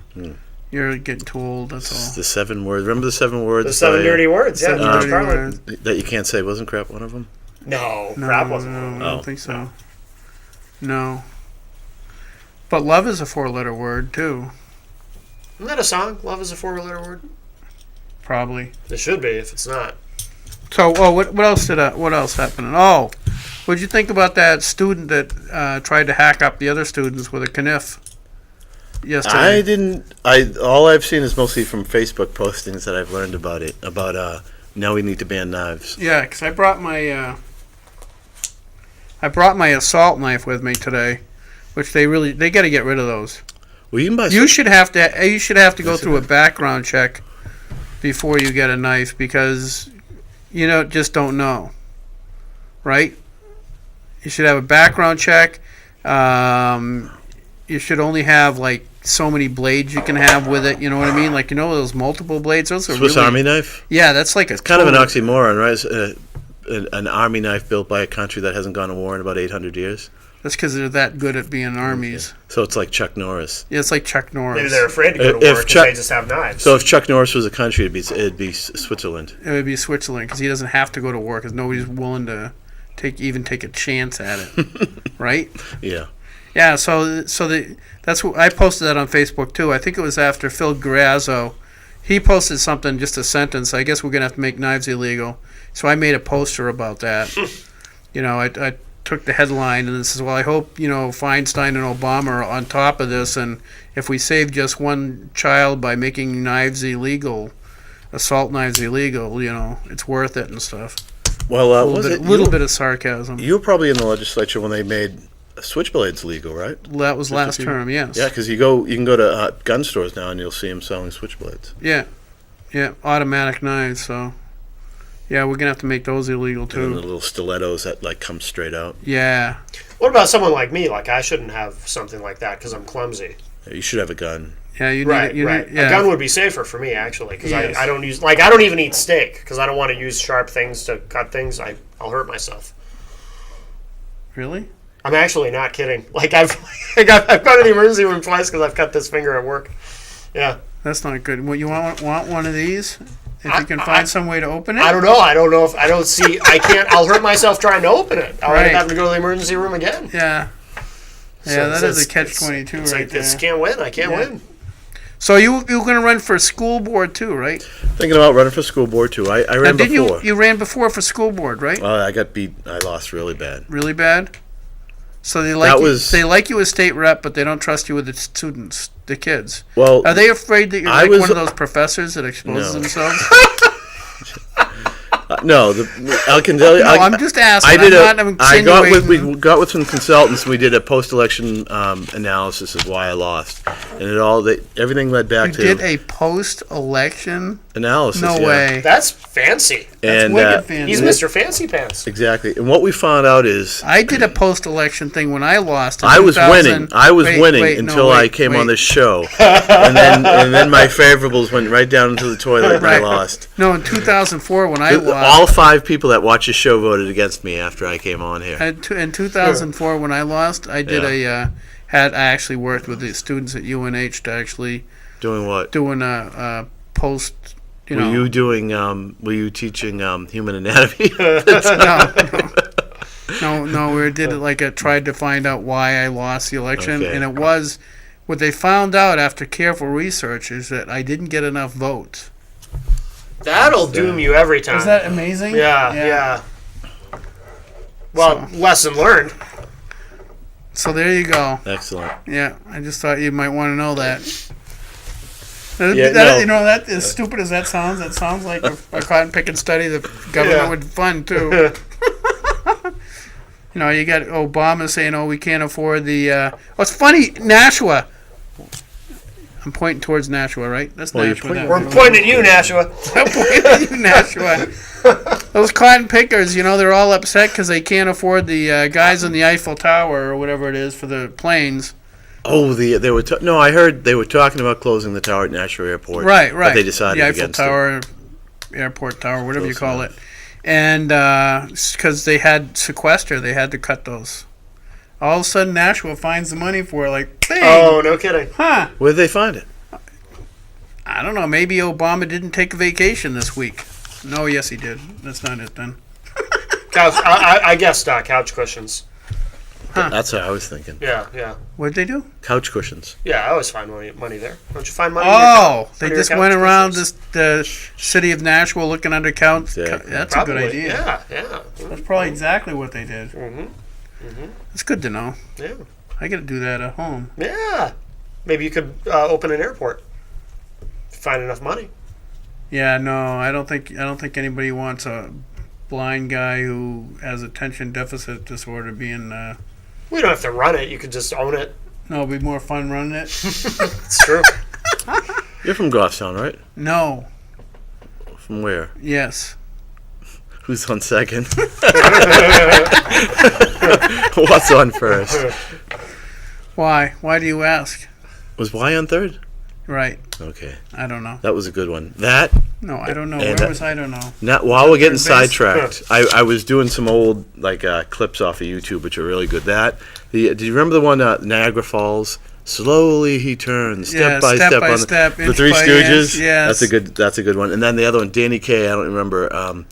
S2: You're getting too old. That's all.
S3: The 7 words. Remember the 7 words?
S1: The 7 dirty words. Yeah.
S2: Seven
S1: George
S2: dirty
S1: Carlin.
S2: words.
S3: That you can't say. Wasn't crap one of them?
S1: No,
S2: No,
S1: crap wasn't.
S2: no, I
S3: Oh.
S2: don't think so. No. But love is a 4-letter word too.
S1: Isn't that a song? Love is a 4-letter word.
S2: Probably.
S1: It should be if it's not.
S2: So, what else what else happened? Oh, what'd you think about that student that tried to hack up the other students with a kniff yesterday?
S3: I didn't. All I've seen is mostly from Facebook postings that I've learned about it. About now we need to ban knives.
S2: Yeah, because I brought my assault knife with me today, which they got to get rid of those.
S3: Well, you can buy.
S2: You should have to go through a background check before you get a knife, because just don't know, right? You should have a background check. You should only have like so many blades you can have with it. You know what I mean? Like those multiple blades. Those are
S3: Swiss
S2: really,
S3: Army knife.
S2: Yeah, that's like a
S3: Kind of an
S2: total-
S3: oxymoron, right? It's, an army knife built by a country that hasn't gone to war in about 800 years.
S2: That's because they're that good at being armies.
S3: So it's like Chuck Norris.
S2: Yeah, it's like Chuck Norris.
S1: Maybe they're afraid to go to
S3: If
S1: war because
S3: Chuck-
S1: they just have knives.
S3: So if Chuck Norris was a country, it'd be Switzerland.
S2: It would be Switzerland, because he doesn't have to go to war, because nobody's willing to take a chance at it, right?
S3: Yeah.
S2: Yeah. That's what I posted that on Facebook too. I think it was after Phil Grazzo. He posted something, just a sentence. I guess we're gonna have to make knives illegal. So I made a poster about that. I took the headline and it says, well, I hope Feinstein and Obama are on top of this, and if we save just one child by making knives illegal, assault knives illegal, it's worth it and stuff.
S3: Well,
S2: A
S3: was it
S2: little
S3: you,
S2: bit of sarcasm.
S3: You were probably in the legislature when they made switchblades legal, right?
S2: That was last
S3: you-
S2: term, yes.
S3: Yeah, because you can go to gun stores now and you'll see them selling switchblades.
S2: Yeah, automatic knives. So, yeah, we're gonna have to make those illegal
S3: And then the
S2: too.
S3: little stilettos that like come straight out.
S2: Yeah,
S1: what about someone like me? Like, I shouldn't have something like that because I'm clumsy.
S3: You should have a gun.
S2: yeah, you need,
S1: Right,
S2: you
S1: right.
S2: need, yeah.
S1: A gun would be safer for me, actually, because
S2: Yes.
S1: I don't use, like, I don't even eat steak because I don't want to use sharp things to cut things. I'll hurt myself.
S2: Really?
S1: I'm actually not kidding. Like, I've gone to the emergency room twice because I've cut this finger at work. Yeah.
S2: That's not good. What, you want one of these? If
S1: I-
S2: you can
S1: I-
S2: find some way to open it.
S1: I don't know. I don't know if I don't see. I can't. I'll hurt myself trying to open it. I'll
S2: Right.
S1: have to go to the emergency room again.
S2: Yeah.
S1: So
S2: Yeah, that is a
S1: it's-
S2: catch-22
S1: it's
S2: right
S1: like, this
S2: there.
S1: can't win. I can't
S2: Yeah.
S1: win.
S2: So you're going to run for school board too, right?
S3: Thinking about running for school board too. I
S2: Now,
S3: ran
S2: didn't
S3: before.
S2: you ran before for school board, right?
S3: Well, I got beat. I lost really bad.
S2: Really bad. So they like you as state rep, but they don't trust you with the students, the kids.
S3: Well,
S2: Are they afraid that you're
S3: I
S2: like
S3: was-
S2: one of those professors that exposes
S3: No.
S2: themselves?
S3: no. I can tell you.
S2: No, I'm just asking.
S3: I did
S2: I'm not
S3: I got with
S2: insinuating.
S3: we got with some consultants. And we did a post-election analysis of why I lost, and everything led back
S2: You
S3: to
S2: did a post-election?
S3: analysis.
S2: No
S3: yeah.
S2: way.
S1: That's fancy.
S2: That's
S3: And
S2: wicked fancy.
S1: He's Mr. Fancy Pants.
S3: exactly. And what we found out is
S2: I did a post-election thing when I lost. In
S3: I was
S2: 2000
S3: winning. I was
S2: Wait,
S3: winning
S2: wait, no,
S3: until I
S2: wait,
S3: came
S2: wait.
S3: on this show, and then my favorables went right down into the toilet and I
S2: Right.
S3: lost.
S2: No, in 2004 when I lost.
S3: All 5 people that watch the show voted against me after I came on here.
S2: In 2004 when I lost, I did I actually worked with the students at UNH to actually
S3: Doing what?
S2: doing a post you
S3: Were
S2: know.
S3: you doing? Were you teaching human anatomy?
S2: No, we did it like I tried to find out why I lost the election,
S3: Okay.
S2: and it was what they found out after careful research is that I didn't get enough votes.
S1: That'll doom you every time.
S2: Is that amazing?
S1: Yeah. Well, lesson learned.
S2: So there you go.
S3: Excellent.
S2: Yeah, I just thought you might want to know that.
S3: Yeah, no.
S2: You know, that as stupid as that sounds like a cotton picking study the government
S1: Yeah.
S2: would fund too. You know, you got Obama saying, "Oh, we can't afford the." It's funny, Nashua. I'm pointing towards Nashua, right? That's
S3: Well, you're
S2: Nashua.
S3: pointing-
S1: We're pointing at you, Nashua.
S2: I'm pointing at you, Nashua. Those cotton pickers, you know, they're all upset because they can't afford the guys in the Eiffel Tower or whatever it is for the planes.
S3: Oh, they were. No, I heard they were talking about closing the tower at Nashua Airport.
S2: Right.
S3: But they decided
S2: the Eiffel
S3: against
S2: Tower, Airport Tower, whatever you
S3: Close
S2: call
S3: enough.
S2: it, and because they had sequester, they had to cut those. All of a sudden, Nashua finds the money for it, like, bang,
S1: Oh, no kidding.
S2: huh?
S3: it. Where'd they find it?
S2: I don't know. Maybe Obama didn't take a vacation this week. No, yes, he did. That's not it then.
S1: Couch, I guessed couch cushions.
S3: That's what I was thinking.
S1: Yeah.
S2: What'd they do?
S3: Couch cushions.
S1: Yeah, I always find money there. Don't you find money?
S2: Oh, they
S1: under
S2: just
S1: your
S2: went
S1: couch
S2: around
S1: cushions?
S2: the city of Nashua looking under count.
S3: Exactly.
S2: That's
S1: Probably.
S2: a good idea.
S1: Yeah.
S2: That's probably exactly what they did.
S1: Mhm.
S2: It's good to know.
S1: Yeah.
S2: I got to do that at home.
S1: Yeah. Maybe you could open an airport. Find enough money.
S2: Yeah, no, I don't think anybody wants a blind guy who has attention deficit disorder being.
S1: We don't have to run it. You could just own it.
S2: No, it'd be more fun running it.
S1: It's true.
S3: You're from Goffstown, right?
S2: No.
S3: From where?
S2: Yes.
S3: Who's on second? What's on first?
S2: Why? Why do you ask?
S3: Was Y on third?
S2: Right.
S3: Okay,
S2: I don't know.
S3: that was a good one. That
S2: No, I don't know.
S3: And,
S2: Where was I? Don't know.
S3: Not while we're getting
S2: Third base?
S3: sidetracked. I was doing some old clips off of YouTube, which are really good. Do you remember the one Niagara Falls? Slowly he turns,
S2: Yeah,
S3: step by
S2: step
S3: step,
S2: by
S3: on
S2: step,
S3: the
S2: inch
S3: Three
S2: by
S3: Stooges.
S2: inch, yes.
S3: That's a good one. And then the other one, Danny Kaye. I don't remember.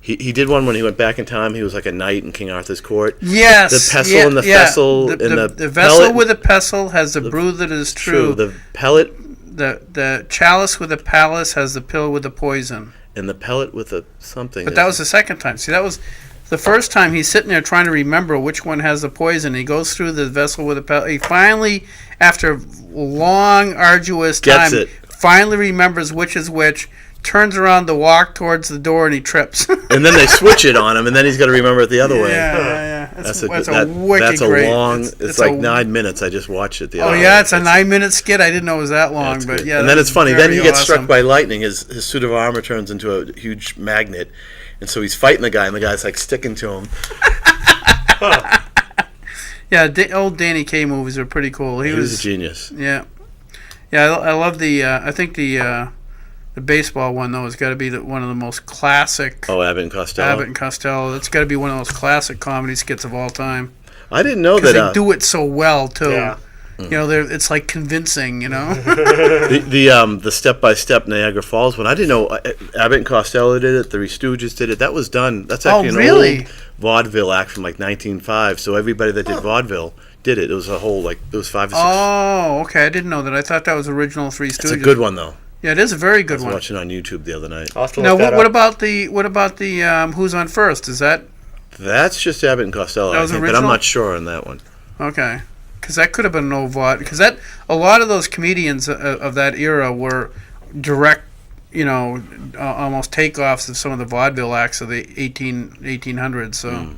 S3: He did one when he went back in time. He was like a knight in King Arthur's court.
S2: Yes.
S3: The pestle and the vessel and
S2: the
S3: the
S2: vessel
S3: pellet-
S2: with the pestle has the brew that is true.
S3: The pellet
S2: The chalice with the palace has the pill with the poison.
S3: and the pellet with the something.
S2: But that was the second time. See, that was the first time he's sitting there trying to remember which one has the poison. He goes through the vessel with the pellet. He finally, after long, arduous
S3: Gets
S2: time,
S3: it.
S2: finally remembers which is which, turns around to walk towards the door, and he trips.
S3: And then they switch it on him, and then he's got to remember it the other way.
S2: Yeah.
S3: That's
S2: That's
S3: a
S2: wicked
S3: that's a
S2: great.
S3: long. It's like
S2: a-
S3: 9 minutes. I just watched it the
S2: Oh
S3: other
S2: yeah,
S3: day.
S2: it's a 9-minute skit. I didn't know it was that long,
S3: That's
S2: but
S3: good.
S2: yeah.
S3: And
S2: that
S3: then it's
S2: was
S3: funny. Then he
S2: very
S3: gets struck
S2: awesome.
S3: by lightning. His suit of armor turns into a huge magnet, and so he's fighting the guy, and the guy's like sticking to him.
S2: Yeah, old Danny Kaye movies are pretty cool.
S3: He was a genius.
S2: Yeah, I love the. I think the baseball one though has got to be one of the most classic.
S3: Oh, Abbott and Costello.
S2: Abbott and Costello. That's got to be one of those classic comedy skits of all time.
S3: I didn't know
S2: Because
S3: that.
S2: they do it so well too.
S1: Yeah.
S2: You know, it's like convincing. You know.
S3: The step by step Niagara Falls one. I didn't know Abbott and Costello did it. The Three Stooges did it. That was done. That's actually an
S2: really?
S3: old vaudeville act from like 1905. So everybody that did vaudeville did it. It was a whole it was 5 or 6.
S2: Oh, okay. I didn't know that. I thought that was original Three Stooges.
S3: It's a good one though.
S2: Yeah, it is a very
S3: I
S2: good
S3: was
S2: one.
S3: watching on YouTube the other night.
S1: I'll have to
S2: Now,
S1: look that
S2: what
S1: up.
S2: about the Who's on First? Is that
S3: That's just Abbott and Costello,
S2: That
S3: I
S2: was
S3: think, but I'm
S2: original?
S3: not sure on that one.
S2: okay? Because that could have been no VOD. Because a lot of those comedians of that era were direct, almost takeoffs of some of the vaudeville acts of the 1800s. So,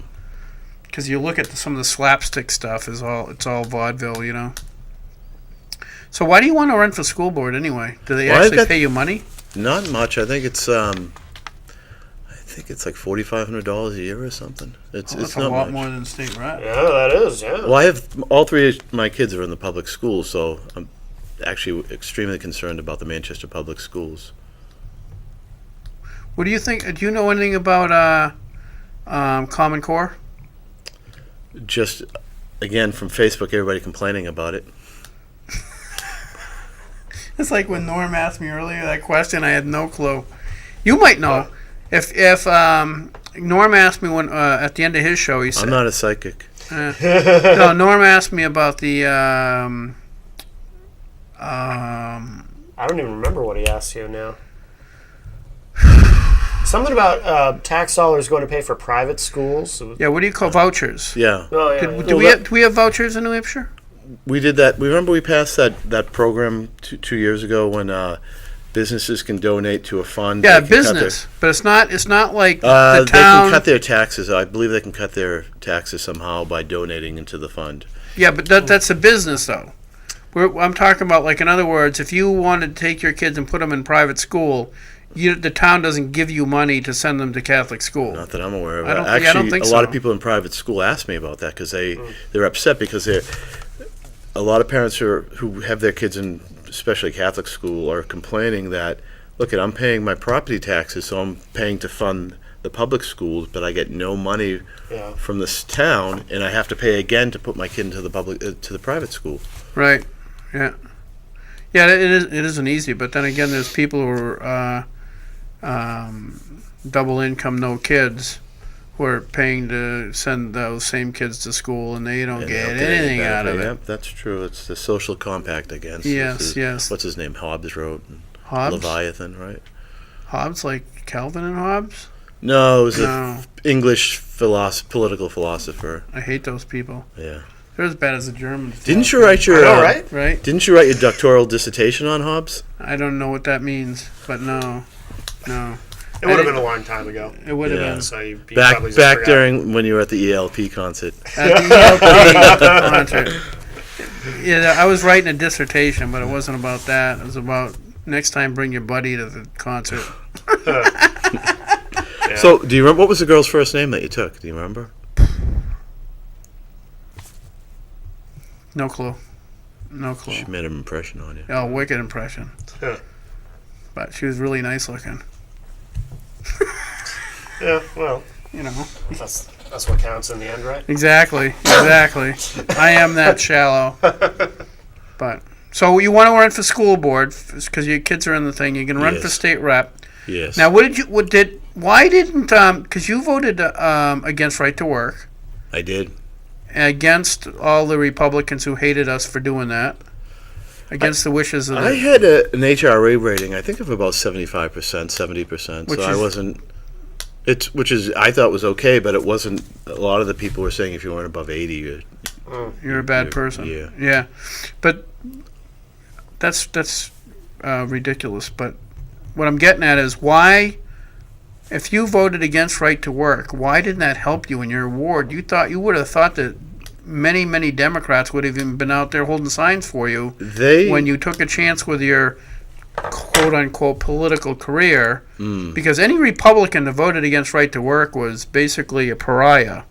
S2: because you look at some of the slapstick stuff, it's all vaudeville, you know. So why do you want to run for school board anyway? Do they
S3: Well, I've
S2: actually
S3: got-
S2: pay you money?
S3: Not much. I think it's like $4,500 a year or something. It's
S2: Oh, that's
S3: it's
S2: a
S3: not
S2: lot
S3: much.
S2: more than state rep.
S1: Yeah, that is. Yeah.
S3: Well, I have all 3 of my kids are in the public schools, so I'm actually extremely concerned about the Manchester public schools.
S2: What do you think? Do you know anything about Common Core?
S3: Just again from Facebook, everybody complaining about it.
S2: It's like when Norm asked me earlier that question, I had no clue. You might know. If Norm asked me when at the end of his show, he said,
S3: I'm not a psychic.
S2: no, Norm asked me about the
S1: I don't even remember what he asked you now. Something about tax dollars going to pay for private schools.
S2: yeah, what do you call vouchers?
S3: Yeah.
S1: Oh, yeah.
S2: Do we have vouchers in New Hampshire?
S3: We did that. Remember we passed that program 2 years ago when businesses can donate to a fund.
S2: Yeah,
S3: They can cut
S2: business, but it's not like
S3: their,
S2: the
S3: they can
S2: town.
S3: cut their taxes. I believe they can cut their taxes somehow by donating into the fund.
S2: Yeah, but that's a business though. I'm talking about, like, in other words, if you wanted to take your kids and put them in private school, the town doesn't give you money to send them to Catholic school.
S3: Not that I'm aware of.
S2: I don't
S3: Actually,
S2: think
S3: a lot of
S2: so.
S3: people in private school ask me about that because they're upset because a lot of parents who have their kids in especially Catholic school are complaining that, look, I'm paying my property taxes, so I'm paying to fund the public schools, but I get no money
S1: Yeah.
S3: from this town, and I have to pay again to put my kid into the private school.
S2: Right. Yeah. Yeah, it isn't easy, but then again, there's people who are double income, no kids, who are paying to send those same kids to school, and they don't
S3: And
S2: get
S3: they'll get
S2: anything
S3: back.
S2: out of it.
S3: Yep, that's true. It's the social compact against.
S2: Yes, yes.
S3: What's his name? Hobbes wrote.
S2: Hobbes?
S3: Leviathan, right?
S2: Hobbes, like Calvin and Hobbes?
S3: No, it was
S2: No.
S3: an English political philosopher.
S2: I hate those people.
S3: Yeah.
S2: They're as bad as the Germans.
S3: Didn't you write your?
S1: I know, right?
S2: Right?
S3: Didn't you write your doctoral dissertation on Hobbes?
S2: I don't know what that means, but no.
S1: It would have been a long time ago.
S2: It would have
S3: Yeah.
S2: been.
S1: So you
S3: Back
S1: probably just
S3: back
S1: forgot.
S3: during when you were at the ELP concert.
S2: At the ELP concert. Yeah, I was writing a dissertation, but it wasn't about that. It was about next time bring your buddy to the concert.
S1: Yeah.
S3: So, do you remember what was the girl's first name that you took? Do you remember?
S2: No clue. No clue.
S3: She made an impression on you.
S2: Oh, wicked impression.
S1: Huh.
S2: But she was really nice looking.
S1: Yeah, well,
S2: You know.
S1: that's what counts in the end, right?
S2: Exactly. I am that shallow. But so you want to run for school board because your kids are in the thing. You can run for
S3: Yes.
S2: state rep.
S3: Yes.
S2: Now, why didn't because you voted against right to work,
S3: I did.
S2: against all the Republicans who hated us for doing that, against the wishes of
S3: I
S2: the,
S3: had an HRA rating, I think of about 75%, 70%.
S2: Which
S3: So I
S2: is-
S3: wasn't. Which is I thought was okay, but it wasn't. A lot of the people were saying if you weren't above 80,
S2: you're a bad
S3: Yeah,
S2: person.
S3: yeah.
S2: But that's ridiculous. But what I'm getting at is why, if you voted against right to work, why didn't that help you in your ward? You would have thought that many Democrats would have even been out there holding signs for you
S3: they
S2: when you took a chance with your quote unquote political career, because any Republican that voted against right to work was basically a pariah,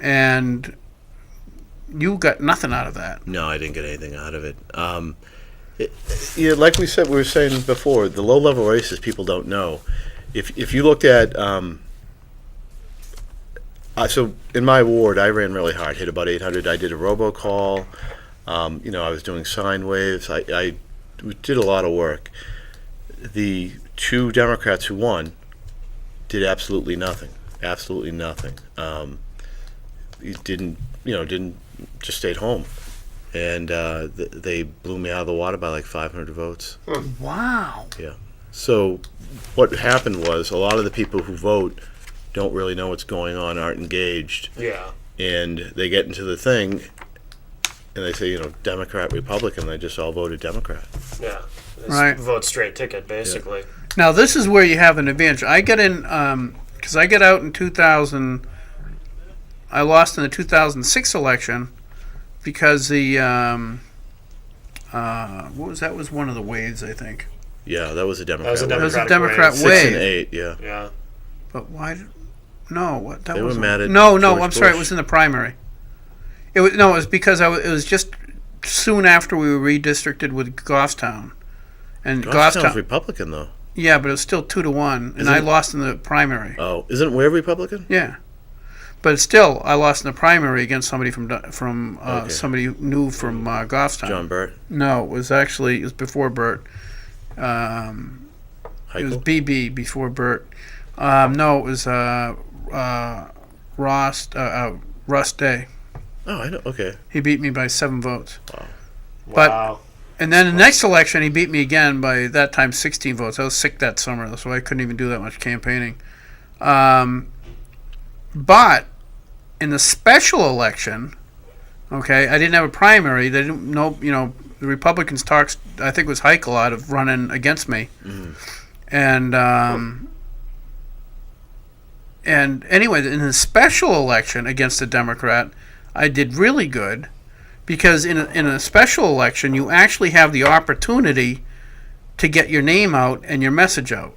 S2: and you got nothing out of that.
S3: No, I didn't get anything out of it. Yeah, like we were saying before, the low-level races people don't know. If you looked at, so in my ward, I ran really hard, hit about 800. I did a robocall. I was doing sine waves. I did a lot of work. The two Democrats who won did absolutely nothing. Absolutely nothing. Didn't just stayed home. And they blew me out of the water by like 500 votes.
S2: Wow.
S3: So what happened was a lot of the people who vote don't really know what's going on, aren't engaged,
S1: Yeah.
S3: and they get into the thing and they say, Democrat, Republican, they just all voted Democrat.
S1: Yeah. It's
S2: Right.
S1: Vote straight ticket, basically.
S2: Now this is where you have an advantage. I get in because I get out in 2000. I lost in the 2006 election because the what was that? Was one of the waves, I think.
S3: Yeah, that was a Democrat.
S1: was a
S3: vote.
S2: That was a
S1: Democratic
S2: Democrat
S1: wave.
S3: 6 and
S2: wave.
S3: 8, yeah.
S1: Yeah.
S2: But why? No, what that
S3: They were
S2: was.
S3: mad at
S2: No,
S3: George
S2: I'm sorry. It
S3: Bush.
S2: was in the primary. It was no. It was because it was just soon after we were redistricted with Goffstown, and
S3: Goffstown's
S2: Goffstown.
S3: Republican, though.
S2: Yeah, but it was still 2-1, and
S3: Isn't
S2: I
S3: it-
S2: lost in the primary.
S3: Oh, isn't Ware Republican?
S2: Yeah. But still, I lost in the primary against somebody from
S3: Okay.
S2: somebody new from Goffstown.
S3: John Burt,
S2: No, it was before Bert. It was
S3: Heichel?
S2: BB before Bert. No, it was Ross Day.
S3: Oh, I know. Okay.
S2: He beat me by 7 votes. But-
S1: Wow.
S2: And then the next election, he beat me again by that time 16 votes. I was sick that summer, so I couldn't even do that much campaigning. But in the special election, okay, I didn't have a primary. They didn't know, the Republicans talked, I think it was Heichel out of running against me. And anyway, in the special election against a Democrat, I did really good because in a special election, you actually have the opportunity to get your name out and your message out.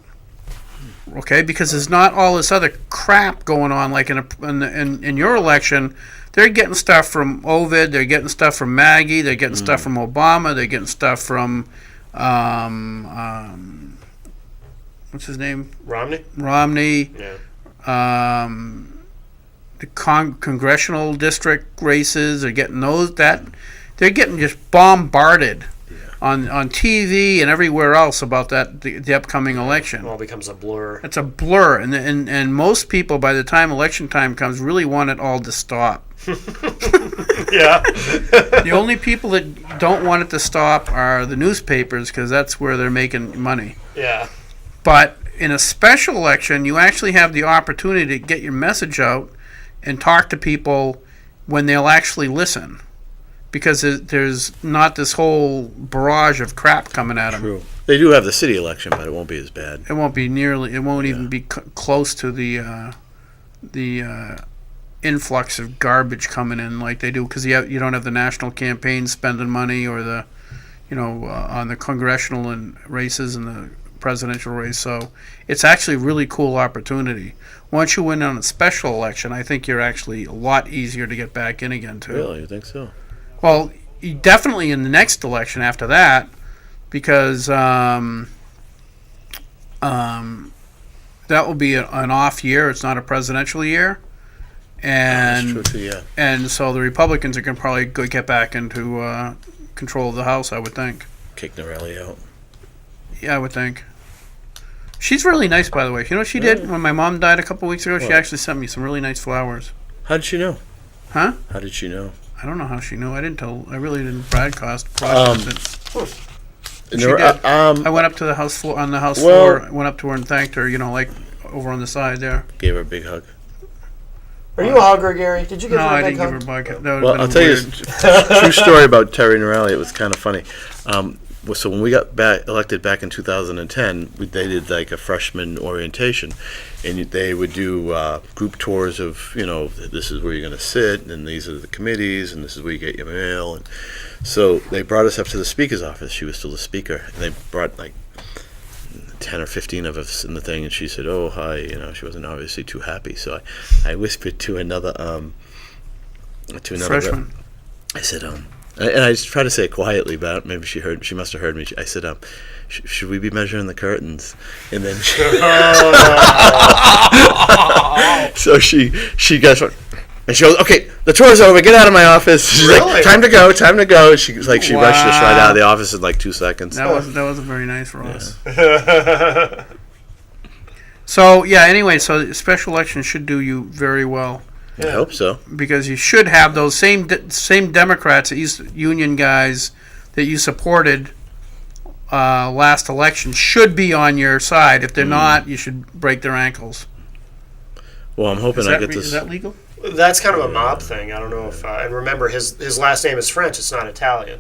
S2: Okay, because there's not all this other crap going on like in your election. They're getting stuff from Ovid, they're getting stuff from Maggie, they're getting stuff from Obama, they're getting stuff from what's his name?
S1: Romney?
S2: Romney.
S1: Yeah.
S2: The congressional district races, they're getting they're getting just bombarded on TV and everywhere else about the upcoming election.
S1: It all becomes a blur.
S2: It's a blur, and most people, by the time election time comes, really want it all to stop.
S1: Yeah.
S2: The only people that don't want it to stop are the newspapers, because that's where they're making money.
S1: Yeah.
S2: But in a special election, you actually have the opportunity to get your message out and talk to people when they'll actually listen, because there's not this whole barrage of crap coming at them.
S3: True. They do have the city election, but it won't be as bad.
S2: It won't be nearly. It won't even be close to the influx of garbage coming in like they do, because you don't have the national campaign spending money, or the on the congressional and races and the presidential race. So it's actually a really cool opportunity. Once you win on a special election, I think you're actually a lot easier to get back in again too.
S3: Really, you think so?
S2: Well, definitely in the next election after that, because that will be an off year. It's not a presidential year, and
S3: That's true too. Yeah.
S2: and so the Republicans are going to probably get back into control of the House, I would think.
S3: Kick Norelli out.
S2: Yeah, I would think. She's really nice, by the way. You know what she did when my mom died a couple weeks ago? She
S3: What?
S2: actually sent me some really nice flowers.
S3: How did she know?
S2: Huh?
S3: How did she know?
S2: I don't know how she knew. I really didn't broadcast it. She
S3: Nor-
S2: did. I
S3: um,
S2: went up to the house floor, on the house
S3: Well-
S2: floor, went up to her and thanked her, like over on the side there.
S3: gave her a big hug.
S1: Are you a hugger, Gary? Did you give
S2: No,
S1: her a
S2: I
S1: big
S2: didn't give her
S1: hug?
S2: a bug. That would've
S3: Well,
S2: been
S3: I'll tell you
S2: weird.
S3: a true story about Terry Norelli. It was kind of funny. So when we got elected back in 2010, they did like a freshman orientation, and they would do group tours of, this is where you're going to sit, and these are the committees, and this is where you get your mail. And so they brought us up to the speaker's office. She was still the speaker, and they brought like 10 or 15 of us in the thing, and she said, "Oh, hi," she wasn't obviously too happy. So I whispered to another
S2: Freshman.
S3: I said, and I just tried to say it quietly, but maybe she must have heard me. I said, should we be measuring the curtains? And then so she goes, and she goes, "Okay, the tour's over. Get out of my office." She's
S1: Really?
S3: like, "Time to go, time to go." She was like, she rushed us right
S2: Wow.
S3: out of the office in like 2 seconds.
S2: That wasn't very nice for us. So anyway, so the special election should do you very well,
S3: I hope so.
S2: because you should have those same Democrats, union guys that you supported last election should be on your side. If they're not, you should break their ankles.
S3: Well, I'm hoping
S2: Is
S3: I
S2: that,
S3: get
S2: is
S3: this.
S2: that legal?
S1: That's kind of a mob thing. I don't know if. And remember, his last name is French. It's not Italian.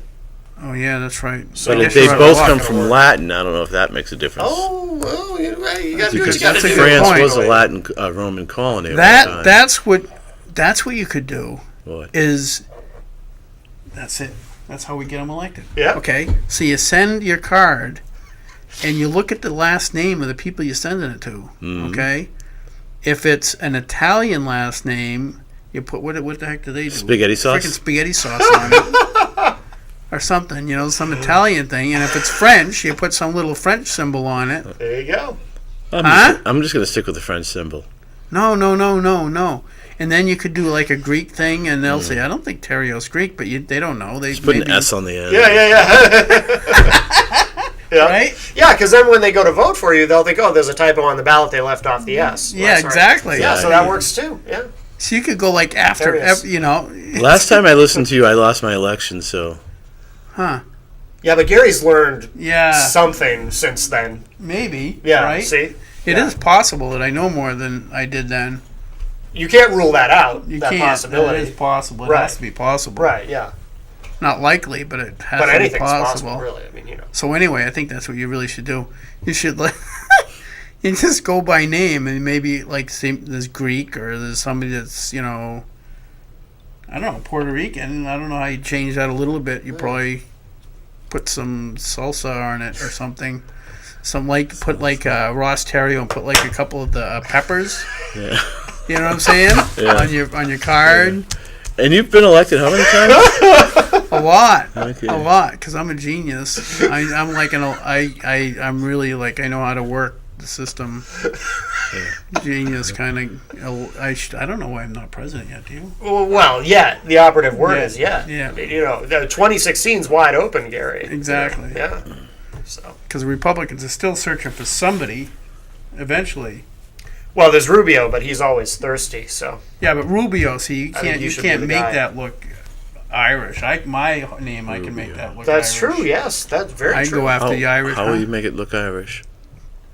S2: Oh yeah, that's right.
S1: So
S3: But
S1: I
S3: if
S1: guess
S3: they
S1: you're right,
S3: both
S1: a lot
S3: come
S1: gonna
S3: from
S1: work.
S3: Latin, I don't know if that makes a difference.
S1: Oh, well, you got to do what
S3: Because
S1: you got to
S2: that's a
S1: do.
S2: good
S3: France
S2: point.
S3: was a Latin Roman colony. at one time.
S2: That's what you could do.
S3: What?
S2: That's it. That's how we get them elected.
S1: Yeah.
S2: Okay. So you send your card, and you look at the last name of the people you're sending it to.
S3: Mhm.
S2: Okay. If it's an Italian last name, you put what the heck do they do?
S3: Spaghetti sauce?
S2: Freaking spaghetti sauce on it. Or something, some Italian thing. And if it's French, you put some little French symbol on it.
S1: There you go.
S3: I'm
S2: Huh?
S3: just going to stick with the French symbol.
S2: No. And then you could do like a Greek thing, and they'll say, "I don't think Terrio's Greek," but they don't know. They
S3: Put an S on the end.
S1: Yeah.
S2: right?
S1: Yeah, because then when they go to vote for you, they'll think, oh, there's a typo on the ballot. They left off the S.
S2: Yeah,
S1: That's right.
S2: exactly.
S1: Yeah, so that works too. Yeah.
S2: So you could go like after,
S1: There it is.
S3: Last time I listened to you, I lost my election, so.
S2: huh?
S1: Yeah, but Gary's learned
S2: Yeah,
S1: something since then.
S2: maybe.
S1: Yeah,
S2: right.
S1: see?
S2: It
S1: Yeah.
S2: is possible that I know more than I did then.
S1: You can't rule that out,
S2: You
S1: that
S2: can't.
S1: possibility.
S2: It is possible. It
S1: Right.
S2: has to be possible.
S1: Right, yeah.
S2: Not likely, but it has
S1: But
S2: to be
S1: anything's
S2: possible.
S1: possible, really. I mean, you know.
S2: So anyway, I think that's what you really should do. You should like you just go by name, and maybe like say there's Greek or there's somebody that's I don't know, Puerto Rican. I don't know how you change that a little bit. You probably put some salsa on it or something. Put Ross Terrio and put like a couple of the peppers.
S3: Yeah.
S2: You know what I'm saying?
S3: Yeah.
S2: On your card.
S3: And you've been elected how many times?
S2: A lot,
S3: Okay.
S2: a lot, because I'm a genius. I'm like I'm really like I know how to work the system. Genius kind of. I don't know why I'm not president yet. Do you?
S1: Well, yet. The operative word
S2: Yeah,
S1: is yet.
S2: yeah.
S1: I mean, you know, the 2016's wide open, Gary.
S2: Exactly.
S1: Yeah. So.
S2: Because the Republicans are still searching for somebody. Eventually.
S1: Well, there's Rubio, but he's always thirsty, so.
S2: Yeah, but Rubio. See, you
S1: I think
S2: can't
S1: you
S2: you
S1: should be
S2: can't
S1: the
S2: make
S1: guy.
S2: that look Irish. My name I can make that look.
S1: That's
S2: Irish.
S1: true, yes. That's very
S2: I
S1: true.
S2: go after the Irish.
S3: How
S2: huh?
S3: will you make it look Irish?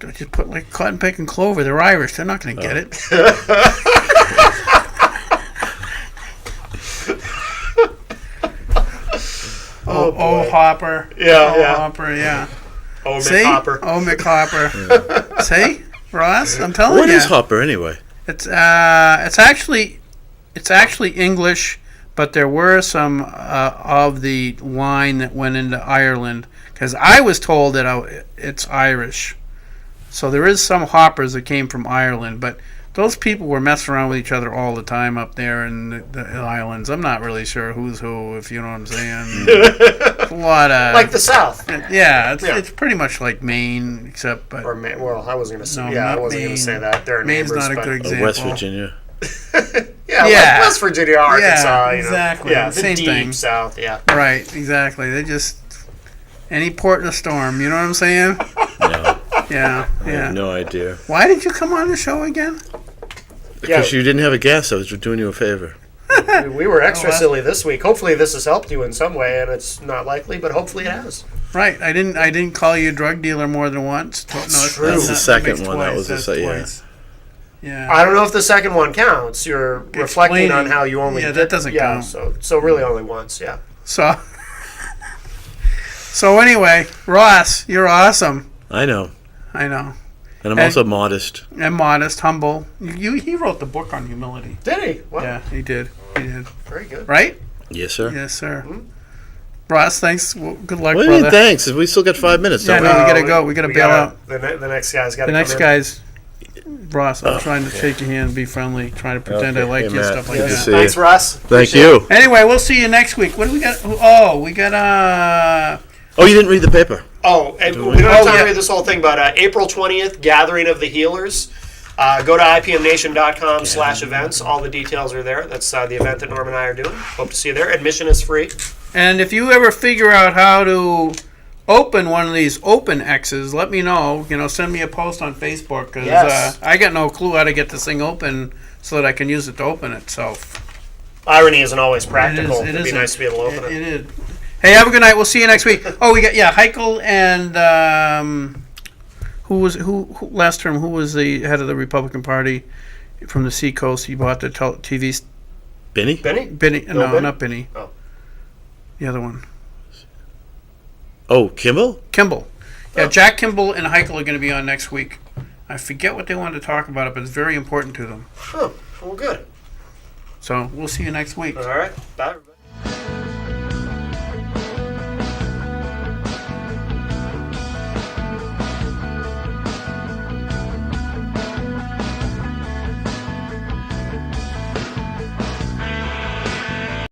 S2: Just put like cotton pick and clover. They're Irish. They're not going to get it.
S1: Oh, boy.
S2: Hopper.
S1: Yeah,
S2: oh,
S1: yeah.
S2: Hopper, yeah.
S1: Oh,
S2: See?
S1: Hopper.
S2: Oh, McHopper. See, Ross? I'm telling
S3: What
S2: you.
S3: is Hopper anyway?
S2: It's actually English, but there were some of the line that went into Ireland because I was told that it's Irish. So there is some hoppers that came from Ireland, but those people were messing around with each other all the time up there in the islands. I'm not really sure who's who, if you know what I'm saying. A lot of
S1: Like the South.
S2: yeah,
S1: Yeah.
S2: it's pretty much like Maine, except but
S1: Or, well, I wasn't going to say,
S2: No,
S1: I
S2: not
S1: wasn't going
S2: Maine.
S1: to say that. They're
S2: Maine's
S1: neighbors,
S2: not a
S1: but,
S2: good example.
S3: West Virginia.
S1: Yeah,
S2: Yeah.
S1: like West Virginia, Arkansas,
S2: exactly.
S1: Yeah, the
S2: Same
S1: deep
S2: thing.
S1: South, yeah.
S2: Right, exactly. They just any port in a storm. You know what I'm saying?
S3: No,
S2: Yeah,
S3: I
S2: yeah.
S3: have no idea.
S2: Why did you come on the show again?
S3: Because you didn't have a guest, I was doing you a favor.
S1: We were extra
S2: Oh, well.
S1: silly this week. Hopefully this has helped you in some way, and it's not likely, but hopefully it has.
S2: Right. I didn't call you a drug dealer more than once.
S1: That's true.
S3: That's the second
S2: makes
S3: one. That
S2: twice.
S3: was the
S2: That's
S3: yeah.
S2: twice. Yeah.
S1: I don't know if the second one counts. You're reflecting on
S2: Explaining.
S1: how you only
S2: Yeah,
S1: did,
S2: that doesn't count.
S1: So really only once, yeah.
S2: So anyway, Ross, you're awesome.
S3: I know.
S2: I know.
S3: And I'm also modest.
S2: And modest, humble. He wrote the book on humility.
S1: Did he? Wow,
S2: Yeah, he did. He did.
S1: very good.
S2: Right?
S3: Yes, sir.
S2: Yes, sir. Ross, thanks. Well, good luck,
S3: What do you
S2: brother.
S3: mean, thanks? We still got 5 minutes,
S2: Yeah,
S3: don't
S2: no,
S3: we?
S2: we gotta go. We gotta bail out.
S1: The next guy's got to
S2: The
S1: come
S2: next
S1: in.
S2: guy's Ross. I'm trying to shake your hand, be friendly, try to pretend I
S3: Okay.
S2: like
S3: Hey,
S2: you,
S3: Matt.
S2: stuff like
S3: Good to
S2: that.
S3: see
S1: Thanks,
S3: you.
S1: Russ.
S3: Thank you.
S2: Anyway, we'll see you next week. What do we got? Oh, we got
S3: Oh, you didn't read the paper.
S1: Oh, and
S3: Do
S1: we
S3: we?
S1: don't have
S2: Oh,
S1: time
S2: yeah.
S1: to read this whole thing, but April 20th, Gathering of the Healers. Go to ipmnation.com/events. All the details are there. That's the event that Norm and I are doing. Hope to see you there. Admission is free.
S2: And if you ever figure out how to open one of these open X's, let me know. Send me a post on Facebook because
S1: Yes.
S2: I got no clue how to get this thing open so that I can use it to open it. So
S1: Irony isn't always practical.
S2: It
S1: It'd be
S2: isn't.
S1: nice to be able to open it.
S2: It is. Hey, have a good night. We'll see you next week. Oh, we got Heichel and who last term? Who was the head of the Republican Party from the Seacoast? He bought the TV.
S3: Benny?
S1: Benny?
S2: Benny?
S1: Bill
S2: No,
S1: Benny?
S2: not Benny.
S1: Oh.
S2: The other one.
S3: Oh, Kimball?
S2: Kimball. Yeah,
S1: Oh.
S2: Jack Kimball and Heichel are going to be on next week. I forget what they wanted to talk about, but it's very important to them.
S1: Oh, well, good.
S2: So we'll see you next week.
S1: All right. Bye.